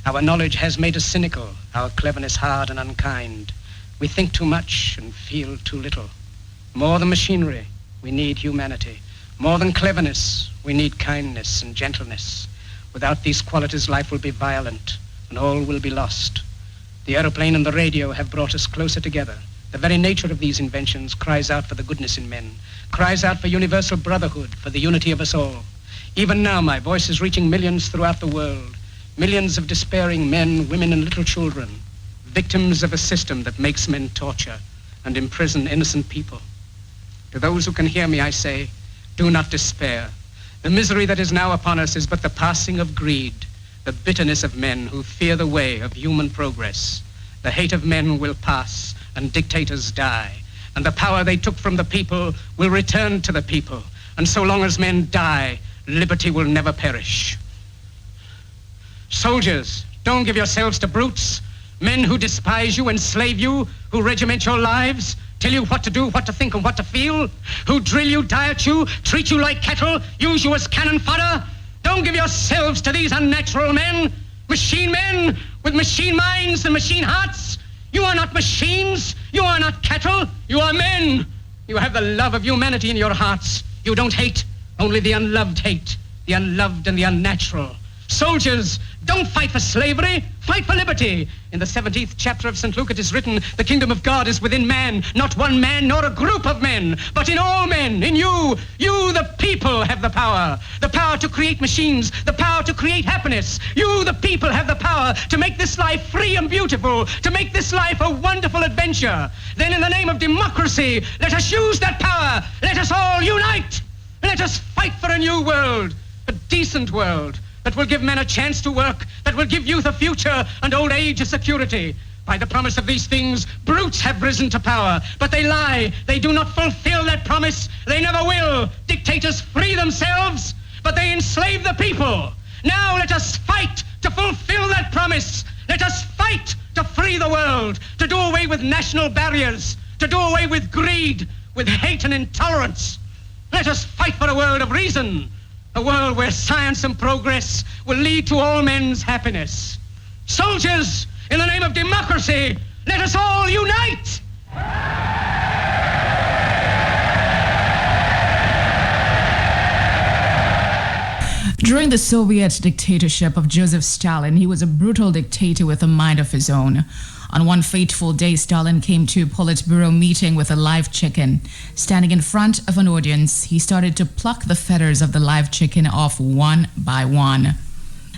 Our knowledge has made us cynical, our cleverness hard and unkind. We think too much and feel too little. More than machinery, we need humanity. More than cleverness, we need kindness and gentleness. Without these qualities, life will be violent and all will be lost. The aeroplane and the radio have brought us closer together. The very nature of these inventions cries out for the goodness in men, cries out for universal brotherhood, for the unity of us all. Even now, my voice is reaching millions throughout the world, millions of despairing men, women, and little children, victims of a system that makes men torture and imprison innocent people. To those who can hear me, I say, do not despair. The misery that is now upon us is but the passing of greed, the bitterness of men who fear the way of human progress. The hate of men will pass and dictators die, and the power they took from the people will return to the people. And so long as men die, liberty will never perish. Soldiers, don't give yourselves to brutes, men who despise you, enslave you, who regiment your lives, tell you what to do, what to think, and what to feel, who drill you, diet you, treat you like cattle, use you as cannon fodder. Don't give yourselves to these unnatural men with machine minds and machine hearts. You are not machines, you are not cattle, you are men. You have the love of humanity in your hearts. You don't hate, only the unloved hate, the unloved and the unnatural. Soldiers, don't fight for slavery, fight for liberty. In the 17th chapter of St. Luke it is written, the kingdom of God is within man, not one man nor a group of men, but in all men, in you. You, the people, have the power to create machines, the power to create happiness. You, the people, have the power to make this life free and beautiful, to make this life a wonderful adventure. Then in the name of democracy, let us use that power. Let us all unite. Let us fight for a new world, a decent world, that will give men a chance to work, that will give youth a future and old age a security. By the promise of these things, brutes have risen to power, but they lie. They do not fulfill that promise. They never will. Dictators free themselves, but they enslave the people. Now let us fight to fulfill that promise. Let us fight to free the world, to do away with national barriers, to do away with greed, with hate and intolerance. Let us fight for a world of reason, a world where science and progress will lead to all men's happiness. Soldiers, in the name of democracy, let us all unite! During the Soviet dictatorship of Joseph Stalin, he was a brutal dictator with a mind of his own. On one fateful day, Stalin came to a Politburo meeting with a live chicken. Standing in front of an audience, he started to pluck the feathers of the live chicken off one by one.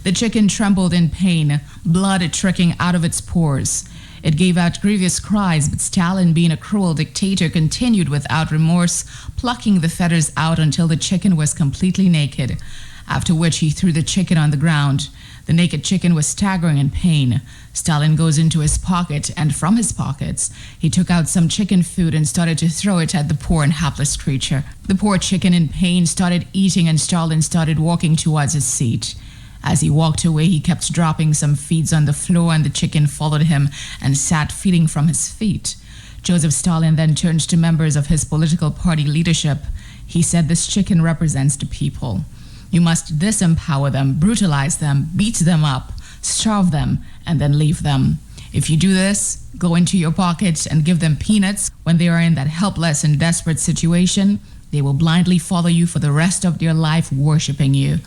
The chicken trembled in pain, blood trickling out of its pores. It gave out grievous cries, but Stalin, being a cruel dictator, continued without remorse, plucking the feathers out until the chicken was completely naked, after which he threw the chicken on the ground. The naked chicken was staggering in pain. Stalin goes into his pocket, and from his pockets, he took out some chicken food and started to throw it at the poor and hapless creature. The poor chicken, in pain, started eating, and Stalin started walking towards his seat. As he walked away, he kept dropping some feeds on the floor, and the chicken followed him and sat feeding from his feet. Joseph Stalin then turned to members of his political party leadership. He said, "This chicken represents the people. You must disempower them, brutalize them, beat them up, starve them, and then leave them. If you do this, go into your pocket and give them peanuts when they are in that helpless and desperate situation, they will blindly follow you for the rest of their life, worshiping you.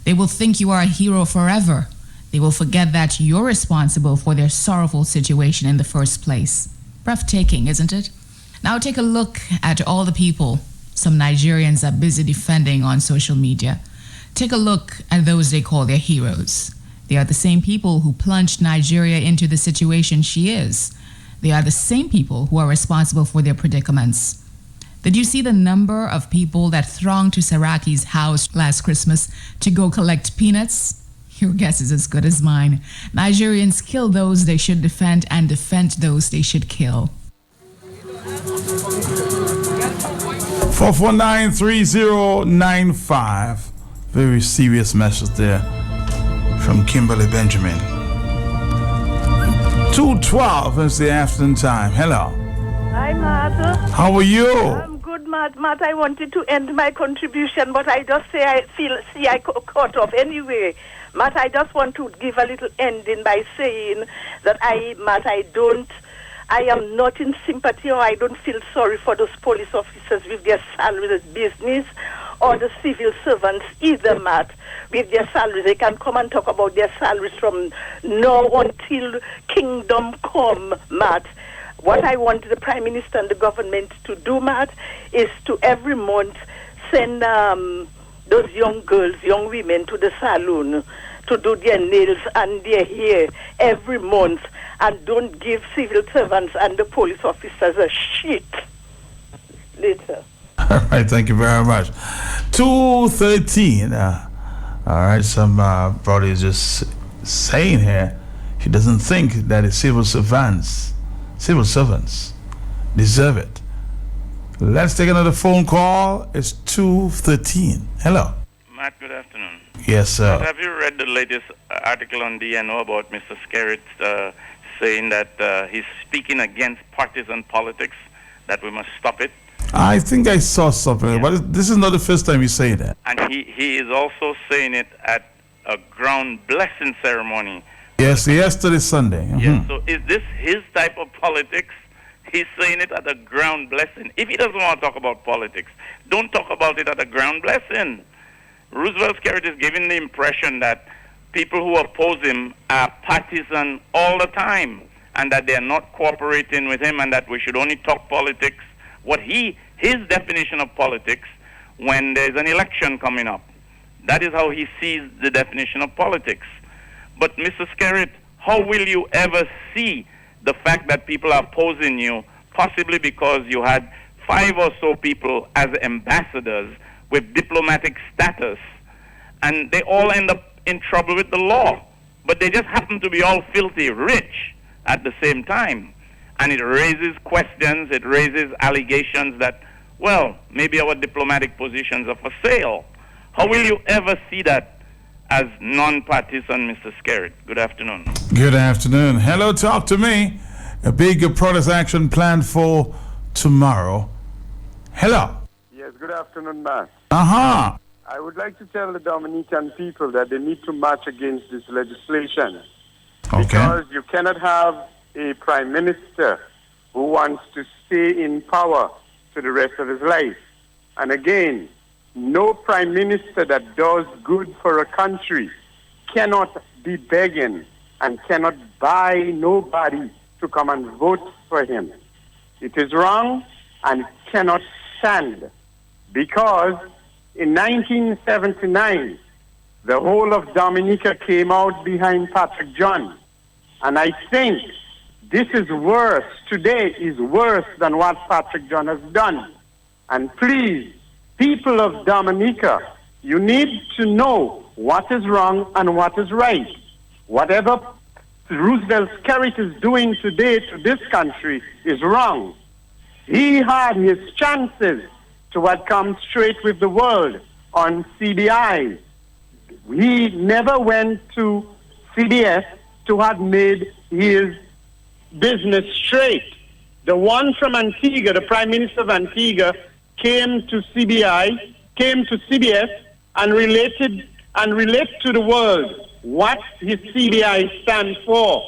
They will think you are a hero forever. They will forget that you're responsible for their sorrowful situation in the first place." Breathtaking, isn't it? Now take a look at all the people some Nigerians are busy defending on social media. Take a look at those they call their heroes. They are the same people who plunged Nigeria into the situation she is. They are the same people who are responsible for their predicaments. Did you see the number of people that thronged to Saraki's house last Christmas to go collect peanuts? Your guess is as good as mine. Nigerians kill those they should defend and defend those they should kill. 4493095. Very serious message there from Kimberly Benjamin. 2:12 is the afternoon time. Hello. Hi, Matt. How are you? I'm good, Matt. Matt, I wanted to end my contribution, but I just say I caught off anyway. Matt, I just want to give a little ending by saying that I am not in sympathy, or I don't feel sorry for those police officers with their salaries business, or the civil servants either, Matt, with their salaries. They can come and talk about their salaries from now until kingdom come, Matt. What I want the Prime Minister and the government to do, Matt, is to every month send those young girls, young women to the salon to do their nails and their hair every month, and don't give civil servants and the police officers a shit. Later. All right, thank you very much. 2:13. All right, some brother is just saying here he doesn't think that the civil servants deserve it. Let's take another phone call. It's 2:13. Hello. Matt, good afternoon. Yes, sir. Matt, have you read the latest article on DNO about Mr. Skerritt saying that he's speaking against partisan politics, that we must stop it? I think I saw something, but this is not the first time you say that. And he is also saying it at a ground blessing ceremony. Yes, yesterday Sunday. Yes, so is this his type of politics? He's saying it at a ground blessing. If he doesn't want to talk about politics, don't talk about it at a ground blessing. Roosevelt Skerritt is giving the impression that people who oppose him are partisan all the time, and that they are not cooperating with him, and that we should only talk politics. His definition of politics when there's an election coming up. That is how he sees the definition of politics. But Mr. Skerritt, how will you ever see the fact that people are opposing you, possibly because you had 5 or so people as ambassadors with diplomatic status, and they all end up in trouble with the law, but they just happen to be all filthy rich at the same time. And it raises questions, it raises allegations that, well, maybe our diplomatic positions are for sale. How will you ever see that as non-partisan, Mr. Skerritt? Good afternoon. Good afternoon. Hello, talk to me. A big protest action planned for tomorrow. Hello. Yes, good afternoon, Matt. Uh-huh. I would like to tell the Dominican people that they need to march against this legislation. Okay. Because you cannot have a prime minister who wants to stay in power to the rest of his life. And again, no prime minister that does good for a country cannot be begging and cannot buy nobody to come and vote for him. It is wrong and it cannot stand, because in 1979, the whole of Dominica came out behind Patrick John. And I think this is worse, today is worse than what Patrick John has done. And please, people of Dominica, you need to know what is wrong and what is right. Whatever Roosevelt Skerritt is doing today to this country is wrong. He had his chances to have come straight with the world on CBI. He never went to CBS to have made his business straight. The one from Antigua, the Prime Minister of Antigua, came to CBS and related to the world what his CBI stands for.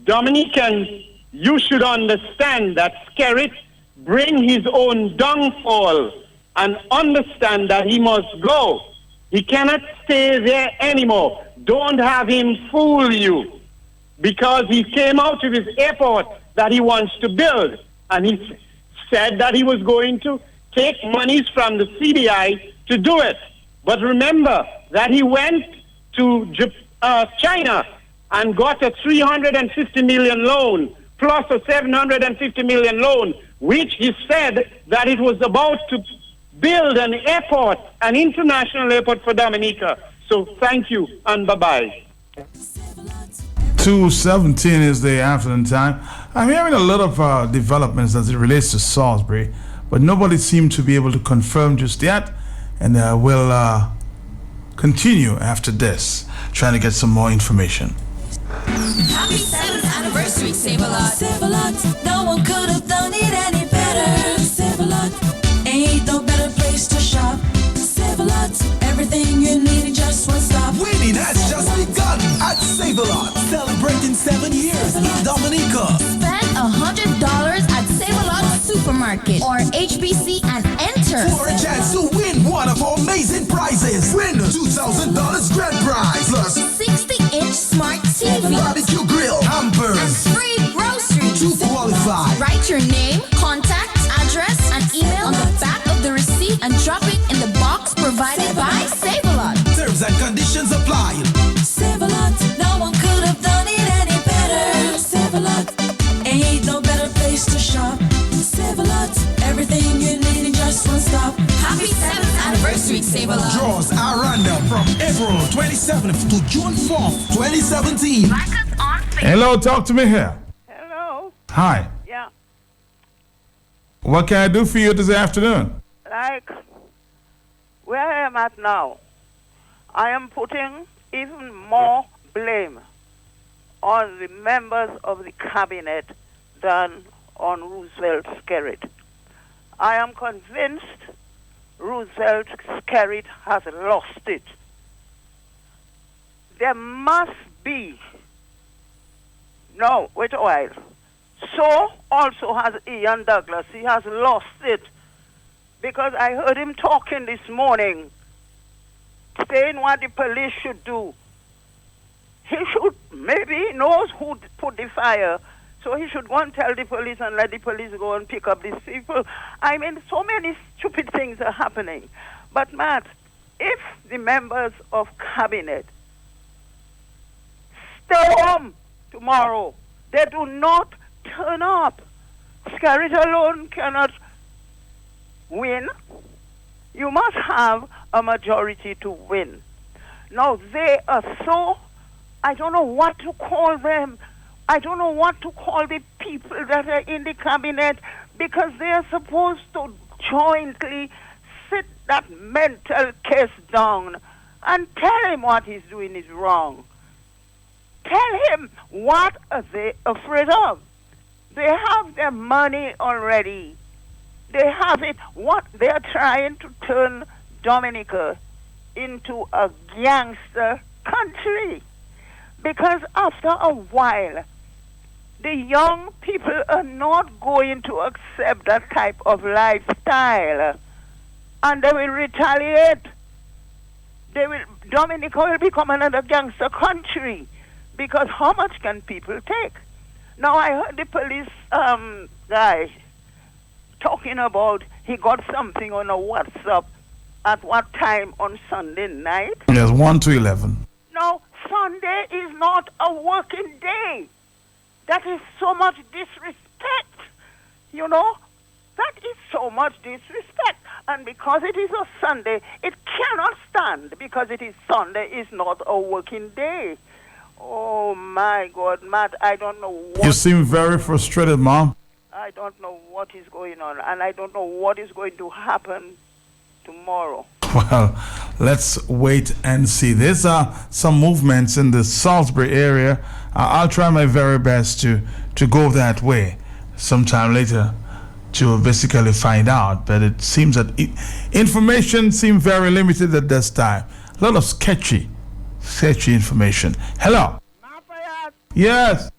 Dominicans, you should understand that Skerritt bring his own downfall and understand that he must go. He cannot stay there anymore. Don't have him fool you, because he came out of his airport that he wants to build, and he said that he was going to take monies from the CBI to do it. But remember that he went to China and got a 350 million loan plus a 750 million loan, which he said that it was about to build an airport, an international airport for Dominica. So thank you and bye-bye. 2:17 is the afternoon time. I'm hearing a lot of developments as it relates to Salisbury, but nobody seemed to be able to confirm just yet, and we'll continue after this, trying to get some more information. Happy 7th anniversary, Save-A-Lot. Save-A-Lot, no one could have done it any better. Save-A-Lot, ain't no better place to shop. Save-A-Lot, everything you need in just one stop. Winning has just begun at Save-A-Lot, celebrating 7 years in Dominica. Spend $100 at Save-A-Lot Supermarket or HBC and enter For a chance to win one of our amazing prizes. Win $2,000 grand prize plus 60-inch smart TV, barbecue grill, hampers, and free groceries. To qualify, Write your name, contact, address, and email on the back of the receipt and drop it in the box provided by Save-A-Lot. Terms and conditions apply. Save-A-Lot, no one could have done it any better. Save-A-Lot, ain't no better place to shop. Save-A-Lot, everything you need in just one stop. Happy 7th anniversary, Save-A-Lot. Draws are random from April 27th to June 4th, 2017. Like us on Facebook. Hello, talk to me here. Hello. Hi. Yeah. What can I do for you this afternoon? Like where I am at now, I am putting even more blame on the members of the cabinet than on Roosevelt Skerrit. I am convinced Roosevelt Skerrit has lost it. There must be. No, wait a while. So also has Ian Douglas. He has lost it. Because I heard him talking this morning, saying what the police should do. He should, maybe he knows who put the fire, so he should go and tell the police and let the police go and pick up these people. I mean, so many stupid things are happening. But Matt, if the members of cabinet stay home tomorrow, they do not turn up, Skerrit alone cannot win. You must have a majority to win. Now, they are so, I don't know what to call them. I don't know what to call the people that are in the cabinet, because they are supposed to jointly sit that mental case down and tell him what he's doing is wrong. Tell him what are they afraid of. They have their money already. They have it. What they are trying to turn Dominica into a gangster country. Because after a while, the young people are not going to accept that type of lifestyle. And they will retaliate. Dominica will become another gangster country. Because how much can people take? Now, I heard the police guy talking about he got something on a WhatsApp at what time on Sunday night? Yes, 1 to 11. No, Sunday is not a working day. That is so much disrespect. You know? That is so much disrespect. And because it is a Sunday, it cannot stand. Because it is Sunday, is not a working day. Oh, my God, Matt, I don't know what... You seem very frustrated, Mom. I don't know what is going on, and I don't know what is going to happen tomorrow. Well, let's wait and see. There's some movements in the Salisbury area. I'll try my very best to go that way sometime later to basically find out. But it seems that information seems very limited at this time. A lot of sketchy information. Hello. Yes.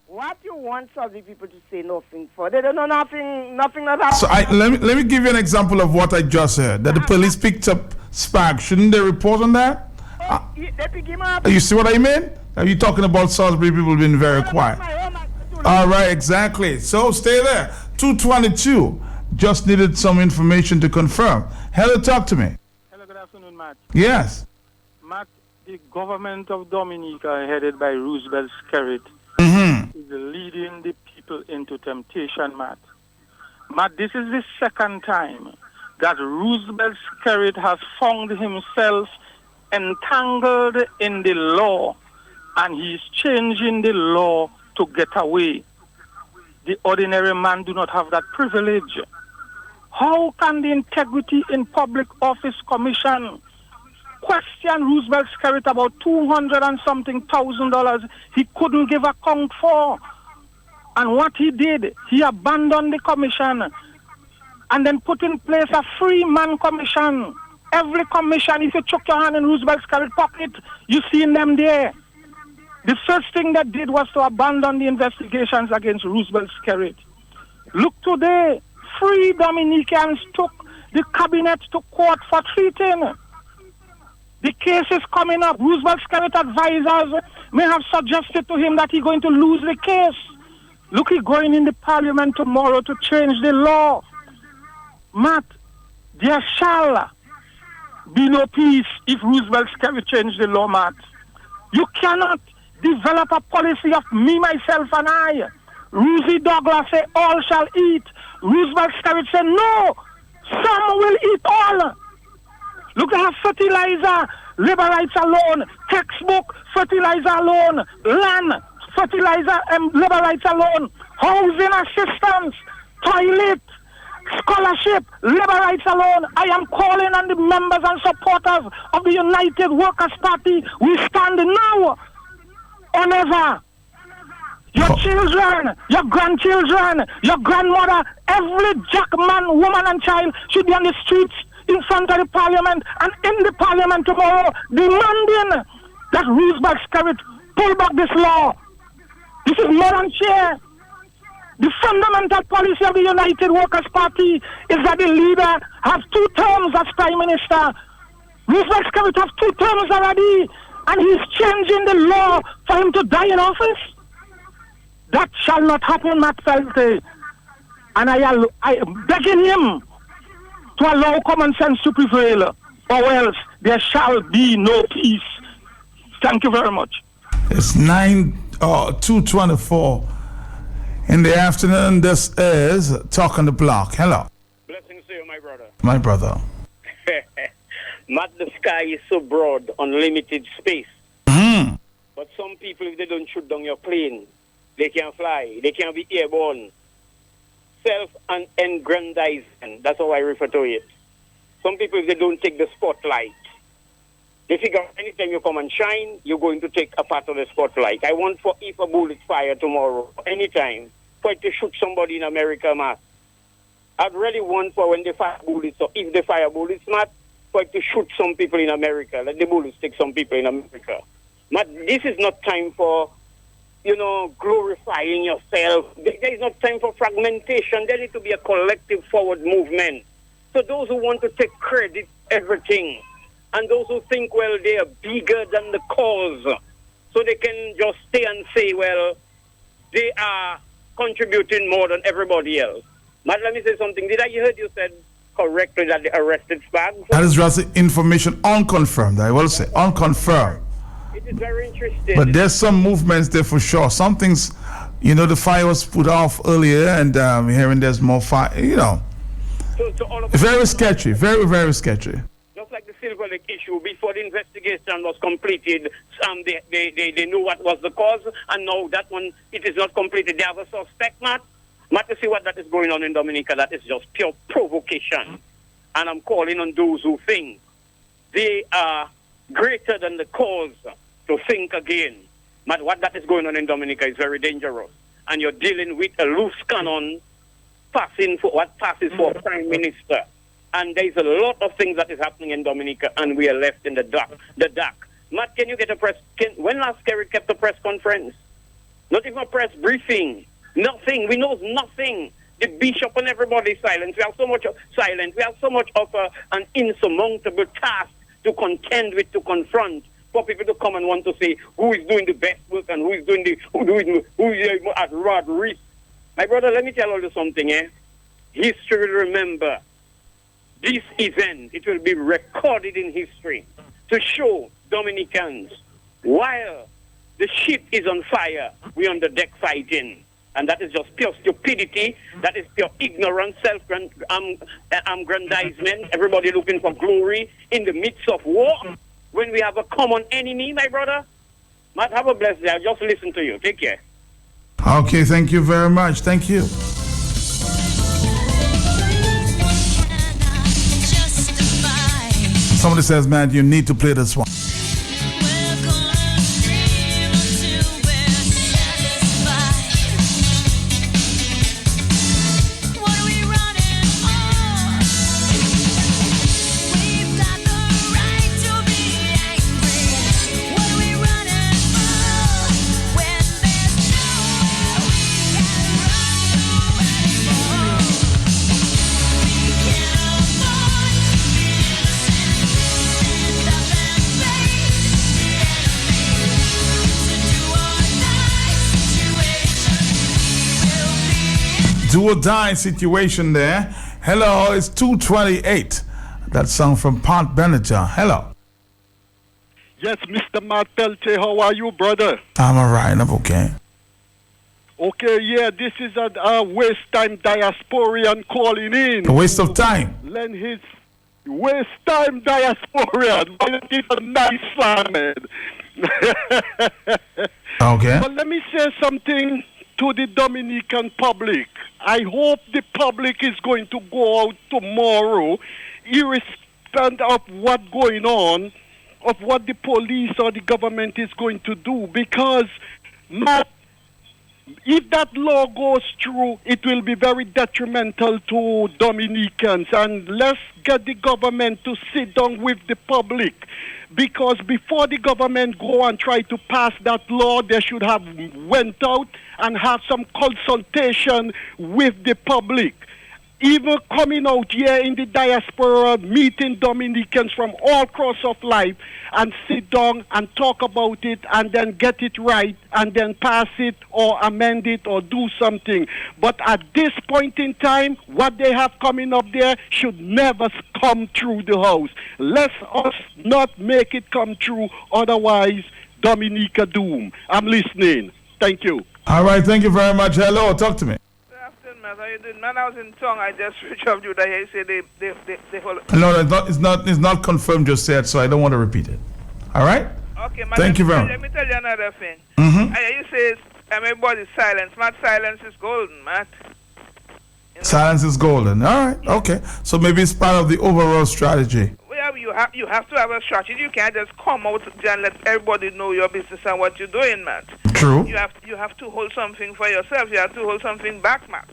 What you want Saudi people to say nothing for? They don't know nothing about. So let me give you an example of what I just heard. That the police picked up Spag. Shouldn't they report on that? They pick him up. You see what I mean? Are you talking about Salisbury people being very quiet? All right, exactly. So stay there. 222. Just needed some information to confirm. Hello, talk to me. Hello, good afternoon, Matt. Yes. Matt, the government of Dominica, headed by Roosevelt Skerrit, is leading the people into temptation, Matt. Matt, this is the second time that Roosevelt Skerrit has found himself entangled in the law, and he's changing the law to get away. The ordinary man do not have that privilege. How can the Integrity in Public Office Commission questioned Roosevelt Skerritt about $200 and something thousand he couldn't give account for. And what he did, he abandoned the commission and then put in place a free-man commission. Every commission, if you chuck your hand in Roosevelt Skerritt's pocket, you see them there. The first thing they did was to abandon the investigations against Roosevelt Skerritt. Look today, 3 Dominicans took the cabinet to court for treating. The case is coming up. Roosevelt Skerritt advisors may have suggested to him that he's going to lose the case. Look, he's going in the parliament tomorrow to change the law. Matt, there shall be no peace if Roosevelt Skerritt change the law, Matt. You cannot develop a policy of me, myself, and I. Rosie Douglas say all shall eat. Roosevelt Skerritt say no, some will eat all. Look at fertilizer, labor rights alone, textbook, fertilizer alone, land, fertilizer and labor rights alone, housing assistance, toilet, scholarship, labor rights alone. I am calling on the members and supporters of the United Workers' Party. We stand now or never. Your children, your grandchildren, your grandmother, every jackman, woman and child should be on the streets in front of the parliament and in the parliament tomorrow demanding that Roosevelt Skerritt pull back this law. This is more than fair. The fundamental policy of the United Workers' Party is that the leader has 2 terms as Prime Minister. Roosevelt Skerritt has 2 terms already, and he's changing the law for him to die in office. That shall not happen, Matt Felte. And I am begging him to allow common sense to prevail, or else there shall be no peace. Thank you very much. It's 2:24 in the afternoon. This is Talk on the Block. Hello. Blessings to you, my brother. My brother. Matt, the sky is so broad, unlimited space. Mm. But some people, if they don't shoot down your plane, they can't fly. They can't be airborne. Self-aggrandizement, that's how I refer to it. Some people, if they don't take the spotlight, they figure anytime you come and shine, you're going to take a part of the spotlight. I want for if a bullet fire tomorrow, anytime, for it to shoot somebody in America, Matt. I'd really want for when they fire bullets, or if they fire bullets, Matt, for it to shoot some people in America. Let the bullets take some people in America. Matt, this is not time for, glorifying yourself. There is not time for fragmentation. There needs to be a collective forward movement. So those who want to take credit, everything, and those who think, well, they are bigger than the cause, so they can just stay and say, well, they are contributing more than everybody else. Matt, let me say something. Did I hear you said correctly that they arrested Spags? That is just information unconfirmed, I will say, unconfirmed. It is very interesting. But there's some movements there for sure. Some things, the fire was put off earlier, and hearing there's more fire, So all of very sketchy, very, very sketchy. Just like the Silver Lake issue, before the investigation was completed, they knew what was the cause, and now that one, it is not completed. They have a suspect, Matt. Matt, to see what that is going on in Dominica, that is just pure provocation. And I'm calling on those who think they are greater than the cause to think again. But what that is going on in Dominica is very dangerous. And you're dealing with a loose cannon passing for what passes for Prime Minister. And there's a lot of things that is happening in Dominica, and we are left in the dark. Matt, can you get a when last Kerry kept a press conference? Not even a press briefing. Nothing. We know nothing. The bishop and everybody is silent. We have so much silent. We have so much of an insurmountable task to contend with, to confront, for people to come and want to say who is doing the best work and who is at rod risk. My brother, let me tell you something. History will remember this event. It will be recorded in history to show Dominicans while the ship is on fire, we're on the deck fighting. And that is just pure stupidity. That is pure ignorance, self-aggrandizement. Everybody looking for glory in the midst of war. When we have a common enemy, my brother. Matt, have a blessed day. I'll just listen to you. Take care. Okay, thank you very much. Thank you. somebody says, man, you need to play this one. Do or die situation there. Hello, it's 2:28. That song from Pont Benajar. Hello. Yes, Mr. Matt Pelte, how are you, brother? I'm alright, I'm okay. Okay, yeah, this is a waste time diasporian calling in. A waste of time. Lend his waste time diasporian. It's a nice song, man. Okay. But let me say something to the Dominican public. I hope the public is going to go out tomorrow, irrespective of what's going on, of what the police or the government is going to do. Because, if that law goes through, it will be very detrimental to Dominicans. And let's get the government to sit down with the public. Because before the government go and try to pass that law, they should have went out and have some consultation with the public. Even coming out here in the diaspora, meeting Dominicans from all across of life and sit down and talk about it and then get it right and then pass it or amend it or do something. But at this point in time, what they have coming up there should never come through the house. Let us not make it come true, otherwise Dominica doom. I'm listening. Thank you. All right, thank you very much. Hello, talk to me. How you doing, man? I was in tongue. I just switched off you that you say they hold. No, it's not confirmed just yet, so I don't want to repeat it. All right? Okay, man. Thank you very much. Let me tell you another thing. Mm-hmm. You say everybody's silence. Matt, silence is golden, Matt. You know? Silence is golden. All right, okay. So maybe it's part of the overall strategy. Well, you have to have a strategy. You can't just come out and let everybody know your business and what you're doing, Matt. True. You have to hold something for yourself. You have to hold something back, Matt.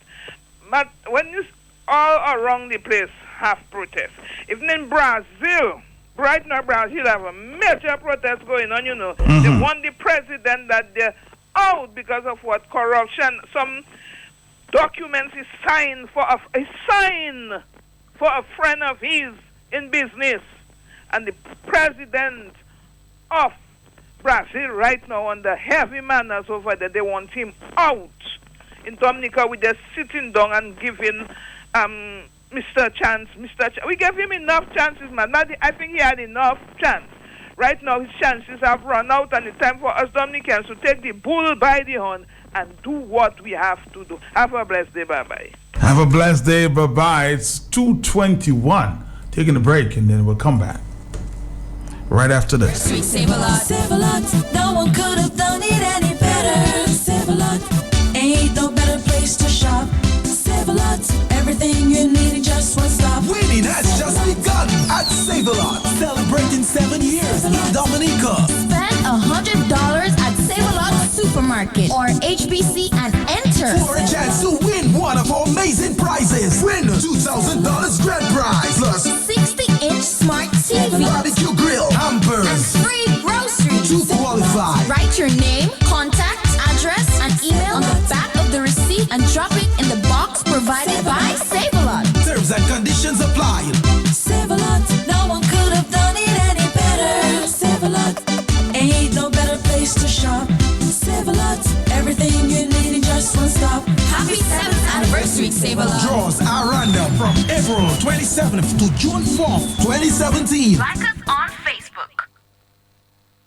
But when you all around the place have protests, even in Brazil, right now Brazil have a major protest going on, you know. Mm-hmm. They want the president that they're out because of what corruption. Some documents is signed for a friend of his in business. And the president of Brazil right now under heavy manners over there, they want him out. In Dominica, we just sitting down and giving Mr. Chance. We gave him enough chances, man. I think he had enough chance. Right now, his chances have run out, and it's time for us Dominicans to take the bull by the horn and do what we have to do. Have a blessed day. Bye-bye. Have a blessed day. Bye-bye. It's 2:21. Taking a break, and then we'll come back right after this. Save a lot. Save a lot. No one could have done it any better. Save a lot. Ain't no better place to shop. Save a lot. Everything you need in just one stop. Winning has just begun at Save a Lot. Celebrating 7 years in Dominica. Spend $100 at Save a Lot Supermarket or HBC and enter. For a chance to win one of our amazing prizes. Win $2,000 grand prize plus 60-inch smart TV, barbecue grill, hampers, and free groceries. To qualify, write your name, contact, address, and email on the back of the receipt and drop it in the box provided by Save a Lot. Terms and conditions apply. Save a Lot. No one could have done it any better. Save a Lot. Ain't no better place to shop. Save a Lot. Everything you need in just one stop. Happy 7th anniversary, Save a Lot. Draws are random from April 27th to June 4th, 2017. Like us on Facebook.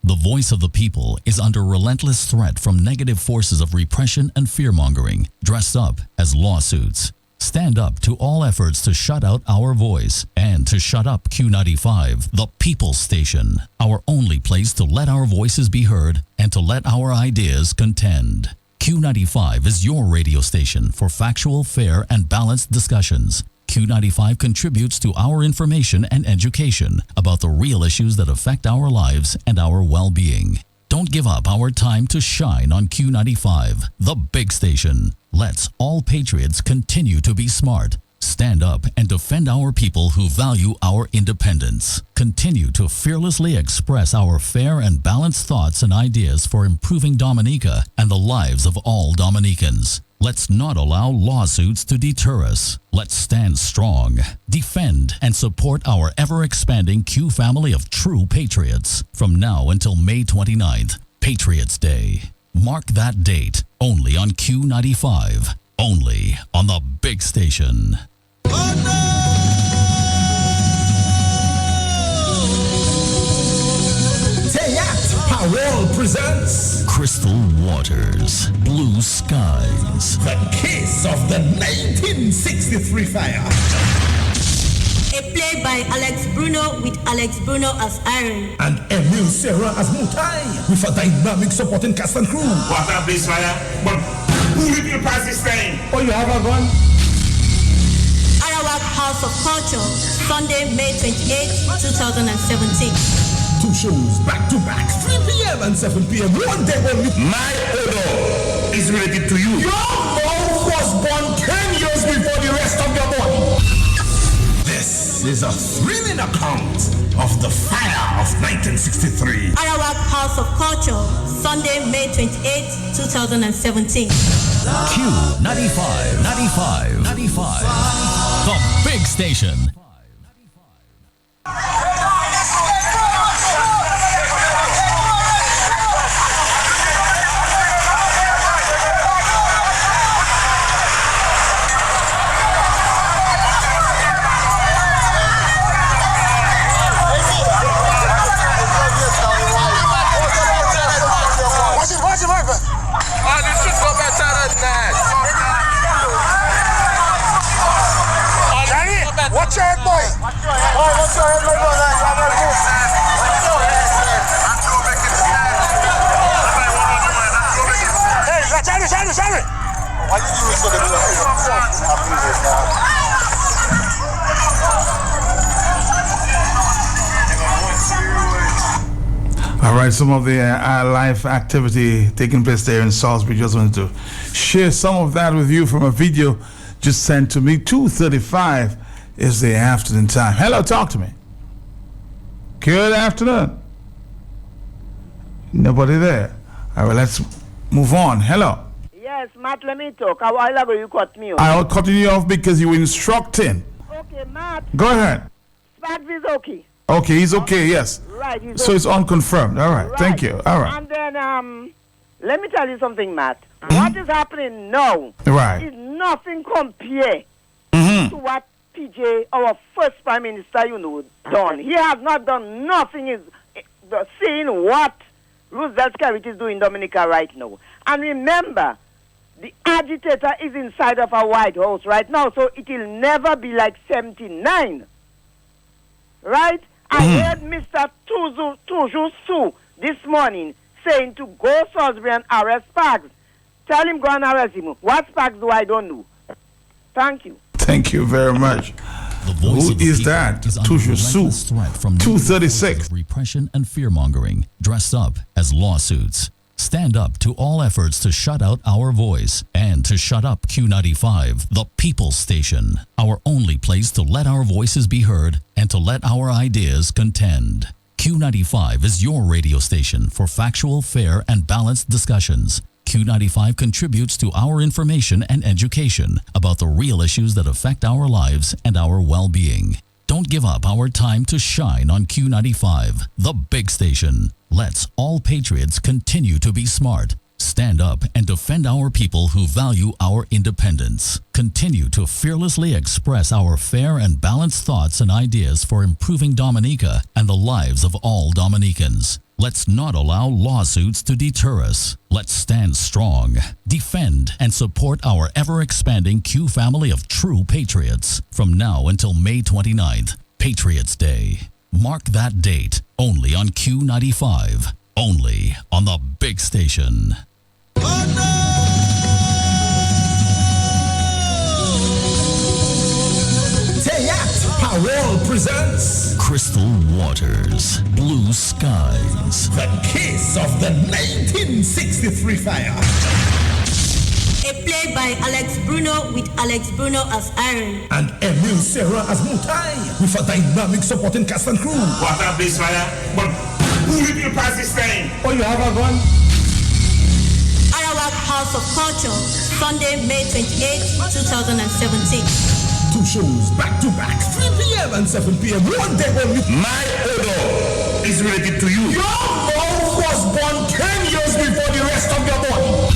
The voice of the people is under relentless threat from negative forces of repression and fear-mongering, dressed up as lawsuits. Stand up to all efforts to shut out our voice and to shut up Q95, the People's Station, our only place to let our voices be heard and to let our ideas contend. Q95 is your radio station for factual, fair, and balanced discussions. Q95 contributes to our information and education about the real issues that affect our lives and our well-being. Don't give up our time to shine on Q95, the big station. Let's all patriots continue to be smart. Stand up and defend our people who value our independence. Continue to fearlessly express our fair and balanced thoughts and ideas for improving Dominica and the lives of all Dominicans. Let's not allow lawsuits to deter us. Let's stand strong, defend, and support our ever-expanding Q family of true patriots. From now until May 29th, Patriots Day. Mark that date only on Q95, only on the big station. Powell presents Crystal Waters, Blue Skies. The Kiss of the 1963 Fire. A play by Alex Bruno with Alex Bruno as Iron. And Emil Serra as Mutai with a dynamic supporting cast and crew. What up this fire? But who will you pass this time? Oh, you have a gun? Arawak House of Culture, Sunday, May 28, 2017. 2 shows back to back, 3 p.m. and 7 p.m. One day only. My odor is related to you. Your mouth was born 10 years before the rest of your body. This is a thrilling account of the fire of 1963. Arawak House of Culture, Sunday, May 28, 2017. Q95, 95. The big station. Watch your head, boy. Watch your head, boy. Hey, Charlie. Why did you so All right, some of the live activity taking place there in Salisbury. Just wanted to share some of that with you from a video just sent to me. 2:35 is the afternoon time. Hello, talk to me. Good afternoon. Nobody there. All right, let's move on. Hello. Yes, Matt, let me talk. A while ago you cut me off. I was cutting you off because you were instructing. Okay, Matt. Go ahead. Spags is okay. Okay, he's okay, yes. Right, he's so okay. it's unconfirmed. All right, thank you. All right. And then, let me tell you something, Matt. What is happening now is nothing compared to what PJ, our first Prime Minister, done. He has not done nothing. Is seeing what Roosevelt Skerrit is doing in Dominica right now. And remember, the agitator is inside of our White House right now, so it will never be like 79. Right? I heard Mr. Tuju Su this morning saying to go Salisbury and arrest Spags. Tell him go and arrest him. What Spags do I don't know. Thank you. Thank you very much. Who is that? Tuju Su. 236. Repression and fear-mongering dressed up as lawsuits. Stand up to all efforts to shut out our voice and to shut up Q95, the People's Station, our only place to let our voices be heard and to let our ideas contend. Q95 is your radio station for factual, fair, and balanced discussions. Q95 contributes to our information and education about the real issues that affect our lives and our well-being. Don't give up our time to shine on Q95, the big station. Let's all patriots continue to be smart. Stand up and defend our people who value our independence. Continue to fearlessly express our fair and balanced thoughts and ideas for improving Dominica and the lives of all Dominicans. Let's not allow lawsuits to deter us. Let's stand strong, defend, and support our ever-expanding Q family of true patriots. From now until May 29th, Patriots Day. Mark that date only on Q95, only on the big station. presents Crystal Waters, Blue Skies. The Case of the 1963 Fire. A play by Alex Bruno with Alex Bruno as Iron. And Emil Serra as Mutai, with a dynamic supporting cast and crew. What a this fire? But who will you pass this time? Oh, you have a gun? Arawak House of Culture, Sunday, May 28, 2017. 2 shows back to back, 3 p.m. and 7 p.m. One day only. My odor is related to you. Your mouth was born 10 years before the rest of your body.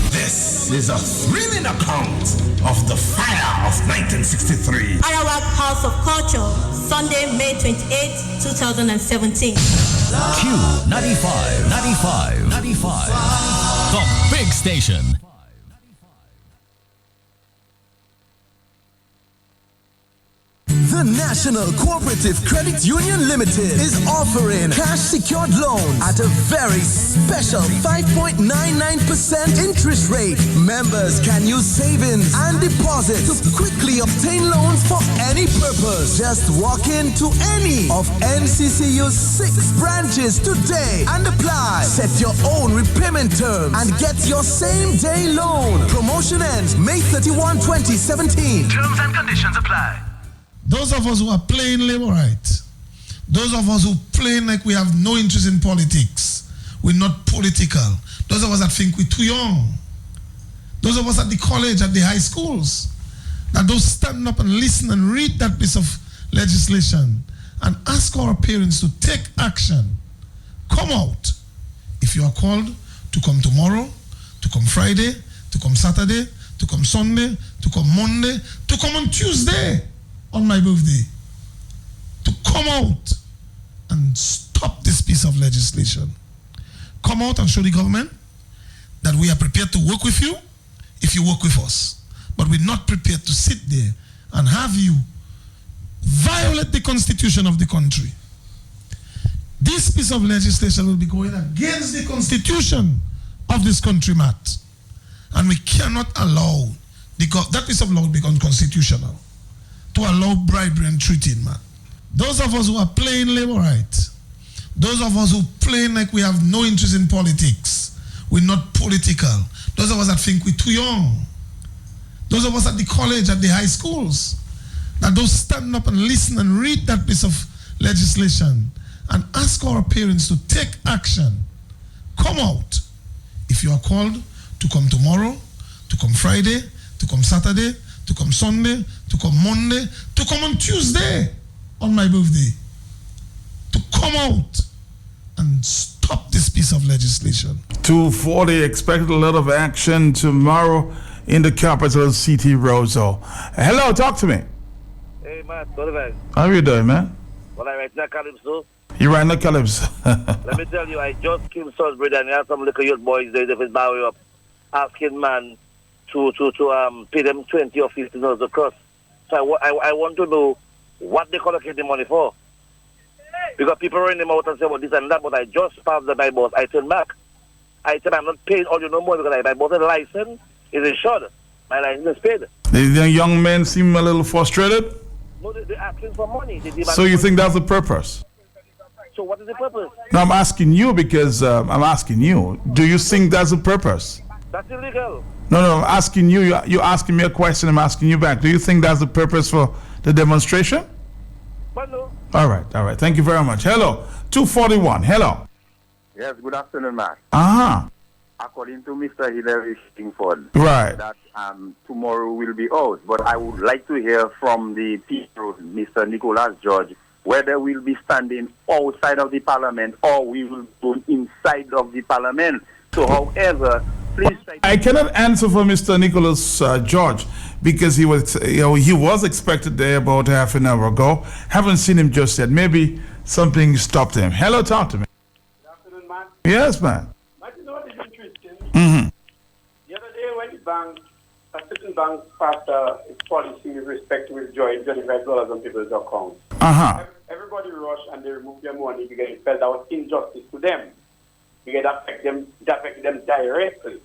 This is a thrilling account of the fire of 1963. Arawak House of Culture, Sunday, May 28, 2017. Q95, 95, the big station. The National Cooperative Credit Union Limited is offering cash secured loans at a very special 5.99% interest rate. Members can use savings and deposits to quickly obtain loans for any purpose. Just walk into any of NCCU's 6 branches today and apply. Set your own repayment terms and get your same day loan. Promotion ends May 31, 2017. Terms and conditions apply. Those of us who are playing labor rights, those of us who playing like we have no interest in politics, we're not political, those of us that think we're too young, those of us at the college, at the high schools, that don't stand up and listen and read that piece of legislation and ask our parents to take action. Come out. If you are called to come tomorrow, to come Friday, to come Saturday, to come Sunday, to come Monday, to come on Tuesday, on my birthday, to come out and stop this piece of legislation. Come out and show the government that we are prepared to work with you if you work with us. But we're not prepared to sit there and have you violate the constitution of the country. This piece of legislation will be going against the constitution of this country, Matt. And we cannot allow that piece of law to become constitutional, to allow bribery and treating, man. Those of us who are playing labor rights, those of us who playing like we have no interest in politics, we're not political, those of us that think we're too young, those of us at the college, at the high schools, that don't stand up and listen and read that piece of legislation and ask our parents to take action. Come out. If you are called to come tomorrow, to come Friday, to come Saturday, to come Sunday, to come Monday, to come on Tuesday on my birthday, to come out and stop this piece of legislation. 2:40, expect a lot of action tomorrow in the capital city, Roseau. Hello, talk to me. Hey, Matt, what about you? How are you doing, man? Well, I write Calypso. You right now, Calypso? Let me tell you, I just came to Salisbury and I had some little youth boys there with his barrier up, asking man to pay them 20 or 50 dollars across. So I want to know what they collocate the money for. Because people run them out and say, well, this and that, but I just passed the my boss. I turned back. I said, I'm not paying all you no more because my boss license is insured. My license is paid. The young men seem a little frustrated? No, they're asking for money. So you think that's the purpose? So what is the purpose? No, I'm asking you because I'm asking you. Do you think that's the purpose? That's illegal. No, I'm asking you. You're asking me a question. I'm asking you back. Do you think that's the purpose for the demonstration? But no. All right. Thank you very much. Hello, 241. Hello. Yes, good afternoon, Matt. Uh-huh. According to Mr. Hillary Stingford, right, that tomorrow will be out. But I would like to hear from the people, Mr. Nicholas George, whether we'll be standing outside of the parliament or we will go inside of the parliament. So, however, please. I cannot answer for Mr. Nicholas George because he was expected there about half an hour ago. Haven't seen him just yet. Maybe something stopped him. Hello, talk to me. Good afternoon, man. Yes, man. But you know what is interesting? Mm-hmm. The other day when a certain bank passed its policy with respect to withdrawing $25 on people's accounts. Uh-huh. Everybody rushed and they removed their money because it felt that was injustice to them. Because it affected them directly.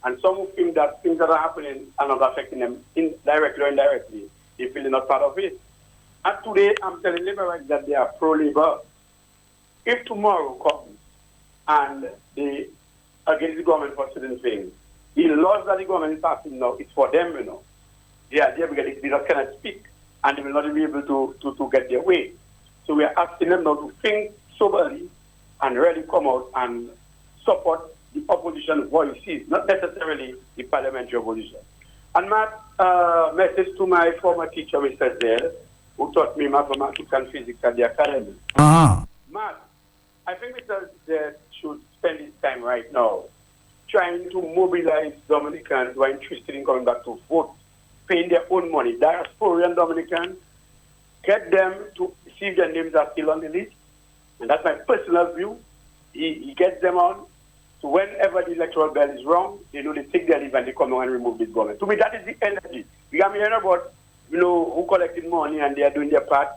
And some who think that things that are happening are not affecting them directly or indirectly. They feel they're not part of it. And today, I'm telling Liberals that they are pro-labor. If tomorrow comes and they against the government for certain things, the laws that the government is passing now, it's for them, The idea because they just cannot speak and they will not be able to get their way. So we are asking them now to think soberly and really come out and support the opposition voices, not necessarily the parliamentary opposition. And my message to my former teacher, Mr. Zell, who taught me mathematics and physics at the academy. Matt, I think Mr. Zell should spend his time right now trying to mobilize Dominicans who are interested in coming back to vote, paying their own money, diasporian Dominicans, get them to see if their names are still on the list. And that's my personal view. He gets them on. So whenever the electoral bell is wrong, they know they take their leave and they come on and remove this government. To me, that is the energy. We got me hearing about, who collected money and they are doing their part.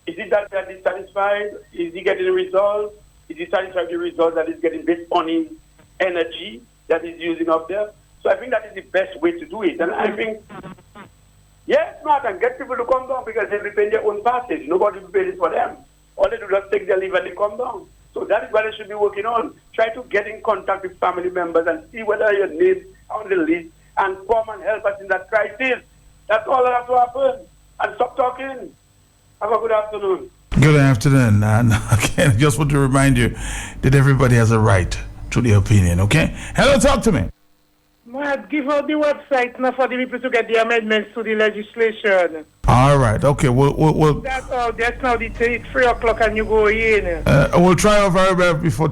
Is it that they are dissatisfied? Is he getting a result? Is he satisfied with the result that is getting based on his energy that he's using up there? So I think that is the best way to do it. And I think, yes, Mark, and get people to come down because they'll be paying their own passage. Nobody will pay it for them. All they do is take their leave and they come down. So that is what they should be working on. Try to get in contact with family members and see whether your name is on the list and come and help us in that crisis. That's all that has to happen. And stop talking. Have a good afternoon. Good afternoon. And again, I just want to remind you that everybody has a right to their opinion, okay? Hello, talk to me. Matt, give out the website now for the people to get the amendments to the legislation. All right, okay. We'll that's all. That's now the 3 o'clock and you go in. We'll try our very best before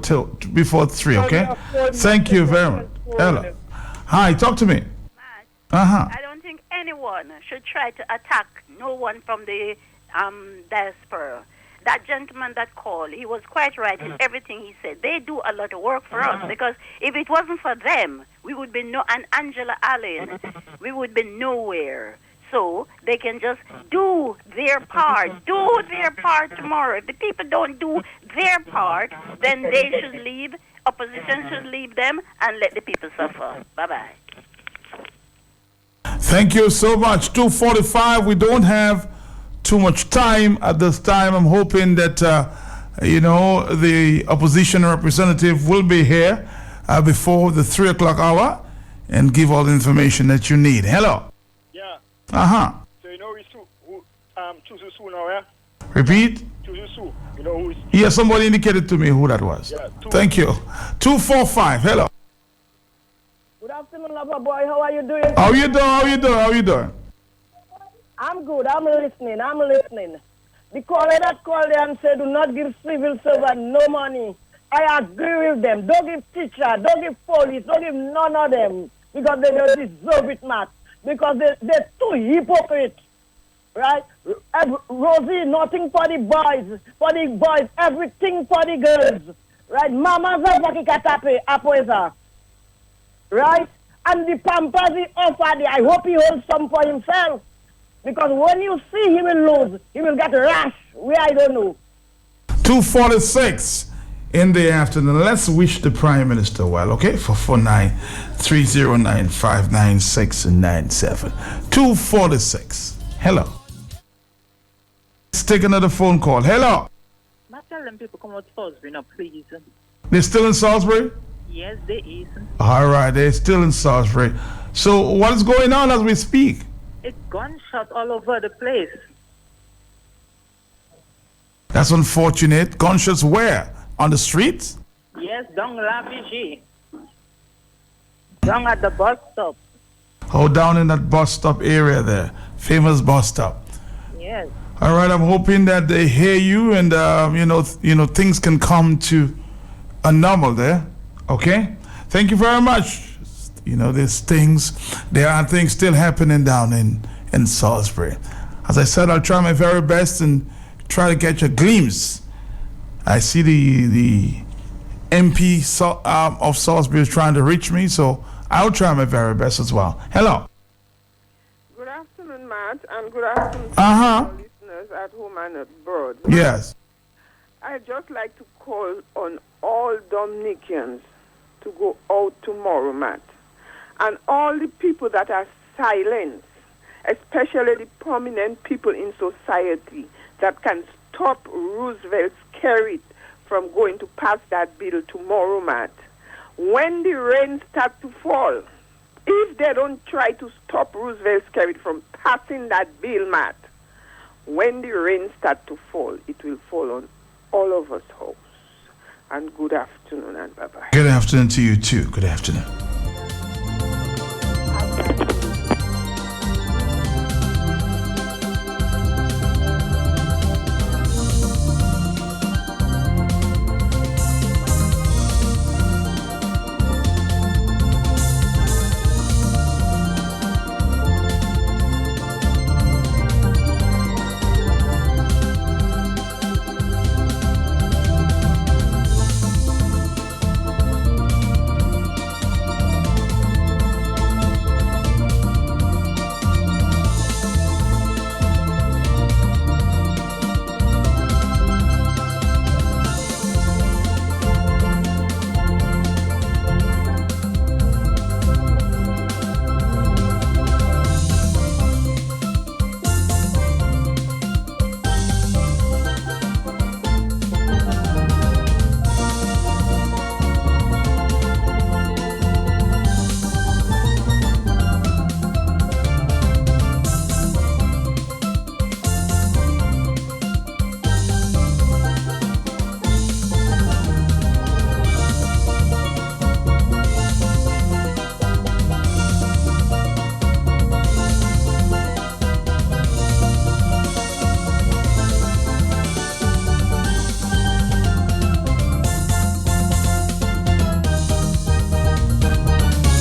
3, okay? Thank you very much. Hello. Hi, talk to me. I don't think anyone should try to attack no one from the diaspora. That gentleman that called, he was quite right in everything he said. They do a lot of work for us because if it wasn't for them, we would be and Angela Allen, we would be nowhere. So they can just do their part. Do their part tomorrow. If the people don't do their part, then they should leave. Opposition should leave them and let the people suffer. Bye-bye. Thank you so much. 2:45. We don't have too much time at this time. I'm hoping that the opposition representative will be here before the 3 o'clock hour and give all the information that you need. Hello. Yeah. So Chususu now, yeah? Repeat. Chususu. You know who is? Yeah, somebody indicated to me who that was. Yeah, thank you. 245. Hello. Good afternoon, lover boy. How are you doing? How you doing? I'm good. I'm listening. The caller that called there and said, do not give civil servant no money. I agree with them. Don't give teacher, don't give police, don't give none of them. Because they don't deserve it, Matt. Because they're too hypocrite. Right? Rosie, nothing for the boys, everything for the girls. Right? Mama's a right? And the pampers he offered, I hope he holds some for himself. Because when you see he will lose, he will get rash. I don't know. 2:46 in the afternoon. Let's wish the Prime Minister well, okay? For 49309599697. 2:46. Hello. Let's take another phone call. Hello. I tell them people come out Salisbury now, please. They're still in Salisbury? Yes, they is. All right, they're still in Salisbury. So what is going on as we speak? It's gunshot all over the place. That's unfortunate. Gunshots where? On the streets? Yes, down La Vigie. Down at the bus stop. Oh, down in that bus stop area there. Famous bus stop. Yes. All right, I'm hoping that they hear you and, things can come to a normal there. Okay? Thank you very much. There are things still happening down in Salisbury. As I said, I'll try my very best and try to catch a glimpse. I see the MP of Salisbury is trying to reach me, so I'll try my very best as well. Hello. Good afternoon, Matt, and good afternoon to our listeners at home and abroad. Yes. I'd just like to call on all Dominicans to go out tomorrow, Matt. And all the people that are silent, especially the prominent people in society, that can stop Roosevelt's carrot from going to pass that bill tomorrow, Matt. When the rain starts to fall, if they don't try to stop Roosevelt's carrot from passing that bill, Matt, when the rain starts to fall, it will fall on all of us house. And good afternoon and bye-bye. Good afternoon to you too. Good afternoon.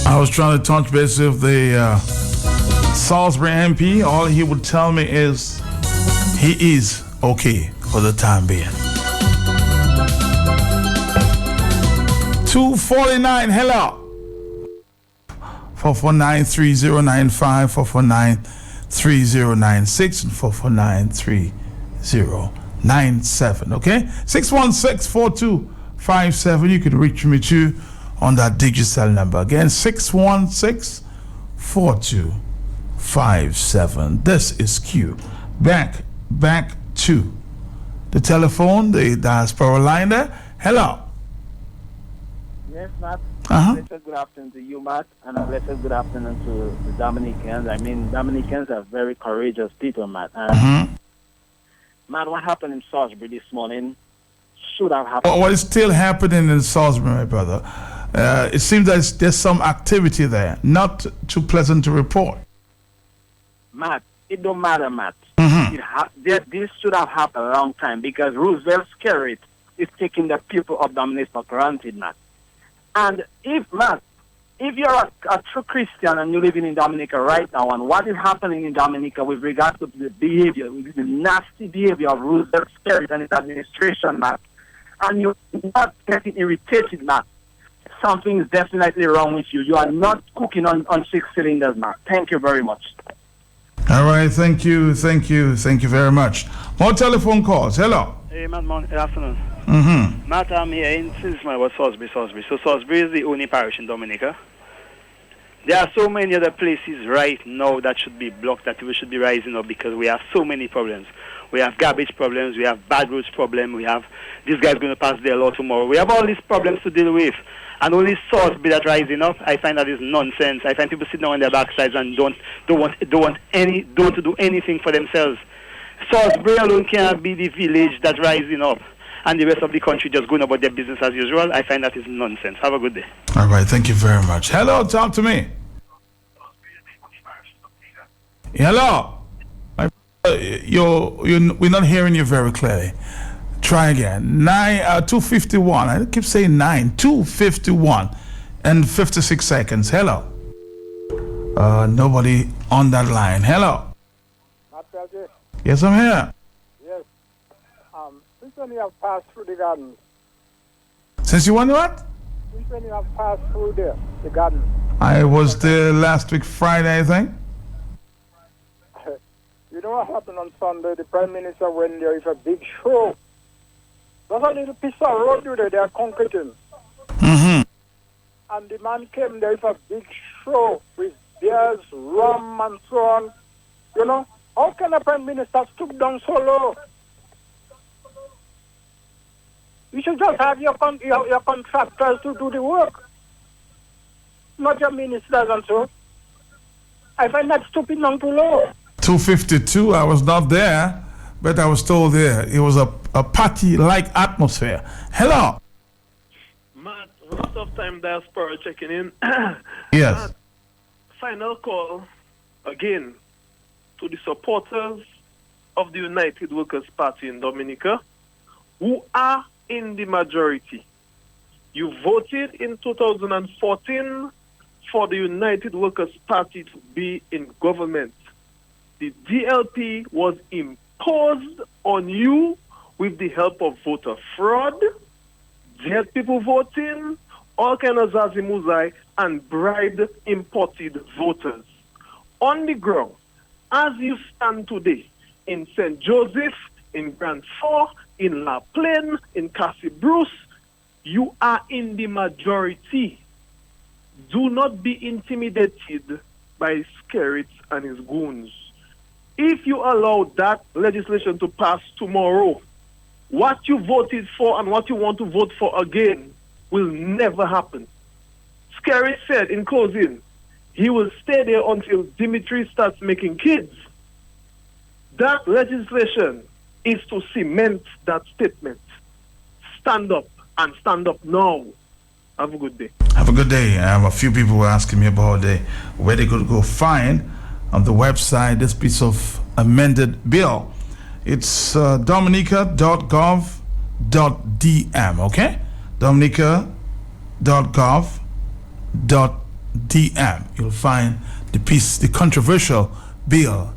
I was trying to touch base with the Salisbury MP. All he would tell me is he is okay for the time being. 249, hello. 449-3095, 449-3096, and 449-3097. Okay? 616-4257. You can reach me too on that digital number. Again, 616-4257. This is Q. Back to the telephone, the diaspora line there. Hello. Yes, Matt. Uh-huh. Blessed good afternoon to you, Matt, and a blessed good afternoon to the Dominicans. I mean, Dominicans are very courageous people, Matt. And Matt, what happened in Salisbury this morning should have happened. What is still happening in Salisbury, my brother? It seems that there's some activity there, not too pleasant to report. Matt, it don't matter, Matt. This should have happened a long time because Roosevelt's carrot is taking the people of Dominica for granted, Matt. And if you're a true Christian and you're living in Dominica right now, and what is happening in Dominica with regard to the behavior, with the nasty behavior of Roosevelt's carrot and his administration, Matt, and you're not getting irritated, Matt, something is definitely wrong with you. You are not cooking on 6 cylinders, Matt. Thank you very much. All right, thank you very much. More telephone calls. Hello. Hey, Matt, good afternoon. Matt, I'm here in Salisbury, Salisbury. So Salisbury is the only parish in Dominica. There are so many other places right now that should be blocked, that we should be rising up because we have so many problems. We have garbage problems, we have bad roads problems, we have this guy's going to pass their law tomorrow. We have all these problems to deal with. And only Salisbury that rising up, I find that is nonsense. I find people sitting down on their backsides and don't do anything for themselves. Salisbury alone can't be the village that's rising up, and the rest of the country just going about their business as usual. I find that is nonsense. Have a good day. All right, thank you very much. Hello, talk to me. Hello. We're not hearing you very clearly. Try again. 251. I keep saying 251 and 56 seconds. Hello. Nobody on that line. Hello. Yes, I'm here. Yes. Since when you have passed through the garden? Since you want what? Since when you have passed through the garden? I was there last week Friday, I think. You know what happened on Sunday? The Prime Minister went there with a big show. There's a little piece of road there they are concreting. And the man came there with a big show with beers, rum, and so on. You know, how can a Prime Minister stoop down so low You should just have your contractors to do the work, not your ministers and so. I find that stupid non too low. 252, I was not there, but I was told there it was a party-like atmosphere. Hello. Matt, most of time diaspora checking in. Yes. Matt, final call again to the supporters of the United Workers' Party in Dominica, who are in the majority. You voted in 2014 for the United Workers' Party to be in government. The DLP was imposed on you with the help of voter fraud, dead people voting, all kind of zazimuzai, and bribed imported voters. On the ground, as you stand today, in St. Joseph, in Grand Fort, in La Plaine, in Cassie Bruce, you are in the majority. Do not be intimidated by Skerrit and his goons. If you allow that legislation to pass tomorrow, what you voted for and what you want to vote for again will never happen. Skerrit said in closing, he will stay there until Dimitri starts making kids. That legislation is to cement that statement. Stand up and stand up now. Have a good day. Have a good day. I have a few people who are asking me about where they could go find on the website this piece of amended bill. It's dominica.gov.dm, okay? dominica.gov.dm. You'll find the controversial bill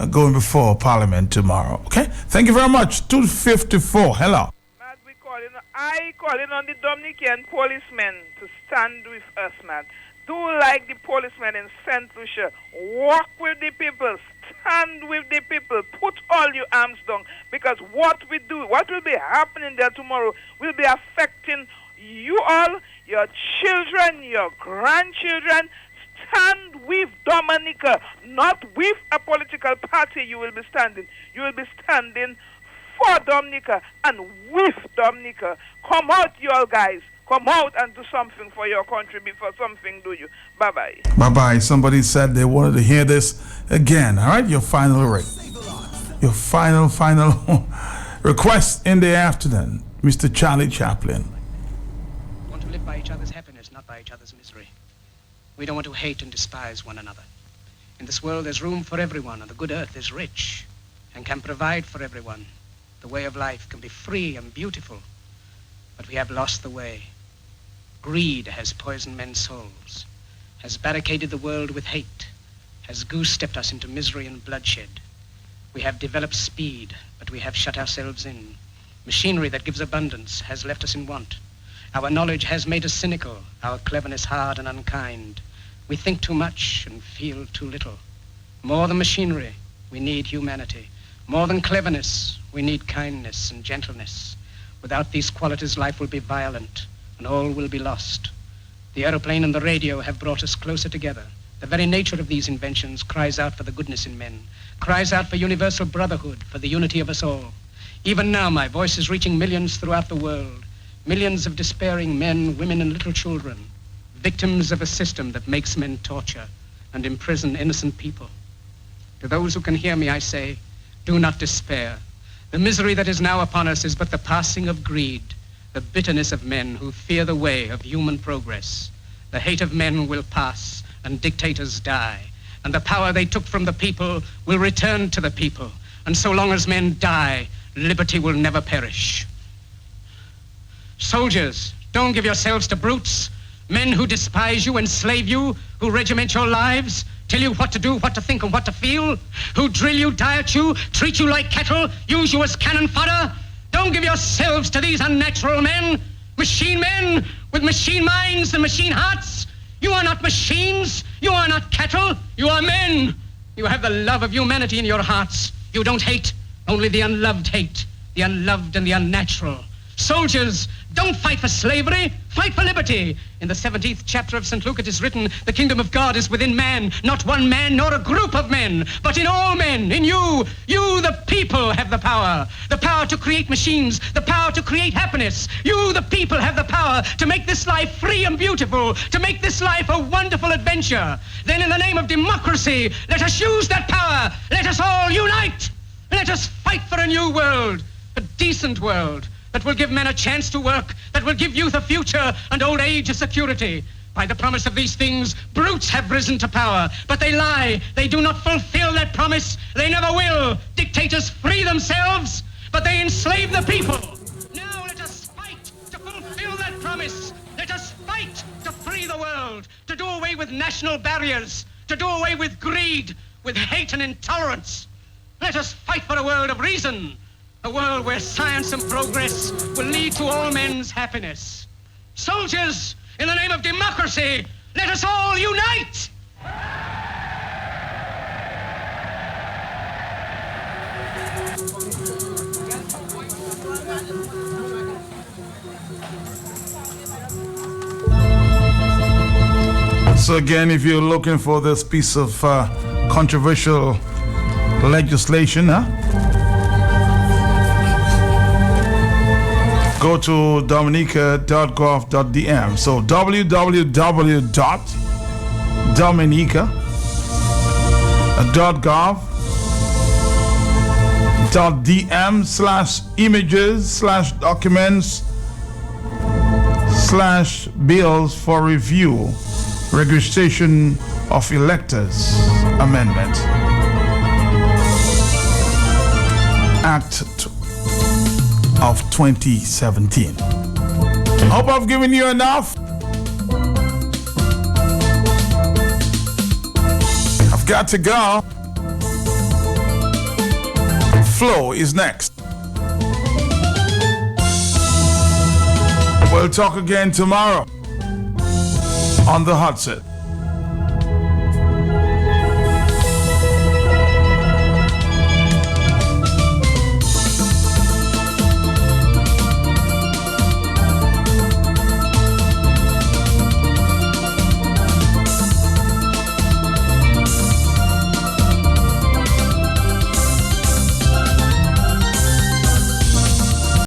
going before Parliament tomorrow, okay? Thank you very much. 254, hello. I calling on the Dominican policemen to stand with us, man. Do like the policemen in St. Lucia. Walk with the people. Stand with the people. Put all your arms down. Because what we do, what will be happening there tomorrow will be affecting you all, your children, your grandchildren. Stand with Dominica, not with a political party you will be standing. You will be standing for Dominica and with Dominica. Come out, you all guys. Come out and do something for your country before something do you. Bye-bye. Bye-bye. Somebody said they wanted to hear this again. All right, your final rate. Your final request in the afternoon, Mr. Charlie Chaplin. We want to live by each other's happiness, not by each other's misery. We don't want to hate and despise one another. In this world, there's room for everyone, and the good earth is rich and can provide for everyone. The way of life can be free and beautiful, but we have lost the way. Greed has poisoned men's souls, has barricaded the world with hate, has goose-stepped us into misery and bloodshed. We have developed speed, but we have shut ourselves in. Machinery that gives abundance has left us in want. Our knowledge has made us cynical, our cleverness hard and unkind. We think too much and feel too little. More than machinery, we need humanity. More than cleverness, we need kindness and gentleness. Without these qualities, life will be violent and all will be lost. The aeroplane and the radio have brought us closer together. The very nature of these inventions cries out for the goodness in men, cries out for universal brotherhood, for the unity of us all. Even now, my voice is reaching millions throughout the world, millions of despairing men, women, and little children, victims of a system that makes men torture and imprison innocent people. To those who can hear me, I say, do not despair. The misery that is now upon us is but the passing of greed, the bitterness of men who fear the way of human progress. The hate of men will pass and dictators die, and the power they took from the people will return to the people. And so long as men die, liberty will never perish. Soldiers, don't give yourselves to brutes, men who despise you, enslave you, who regiment your lives, tell you what to do, what to think, and what to feel, who drill you, diet you, treat you like cattle, use you as cannon fodder. Don't give yourselves to these unnatural men with machine minds and machine hearts. You are not machines, you are not cattle, you are men. You have the love of humanity in your hearts. You don't hate, only the unloved hate, the unloved and the unnatural. Soldiers, don't fight for slavery, fight for liberty. In the 17th chapter of St. Luke it is written, the kingdom of God is within man, not one man nor a group of men, but in all men, in you. You, the people, have the power to create machines, the power to create happiness. You, the people, have the power to make this life free and beautiful, to make this life a wonderful adventure. Then in the name of democracy, let us use that power. Let us all unite. Let us fight for a new world, a decent world, that will give men a chance to work, that will give youth a future and old age a security. By the promise of these things, brutes have risen to power, but they lie. They do not fulfill that promise. They never will. Dictators free themselves, but they enslave the people. Now let us fight to fulfill that promise. Let us fight to free the world, to do away with national barriers, to do away with greed, with hate and intolerance. Let us fight for a world of reason, a world where science and progress will lead to all men's happiness. Soldiers, in the name of democracy, let us all unite! So again, if you're looking for this piece of controversial legislation, go to dominica.gov.dm. So www.dominica.gov.dm/images/documents/bills for review, registration of electors amendment. Act of 2017. Hope I've given you enough. I've got to go. Flow is next. We'll talk again tomorrow on the Hot Set.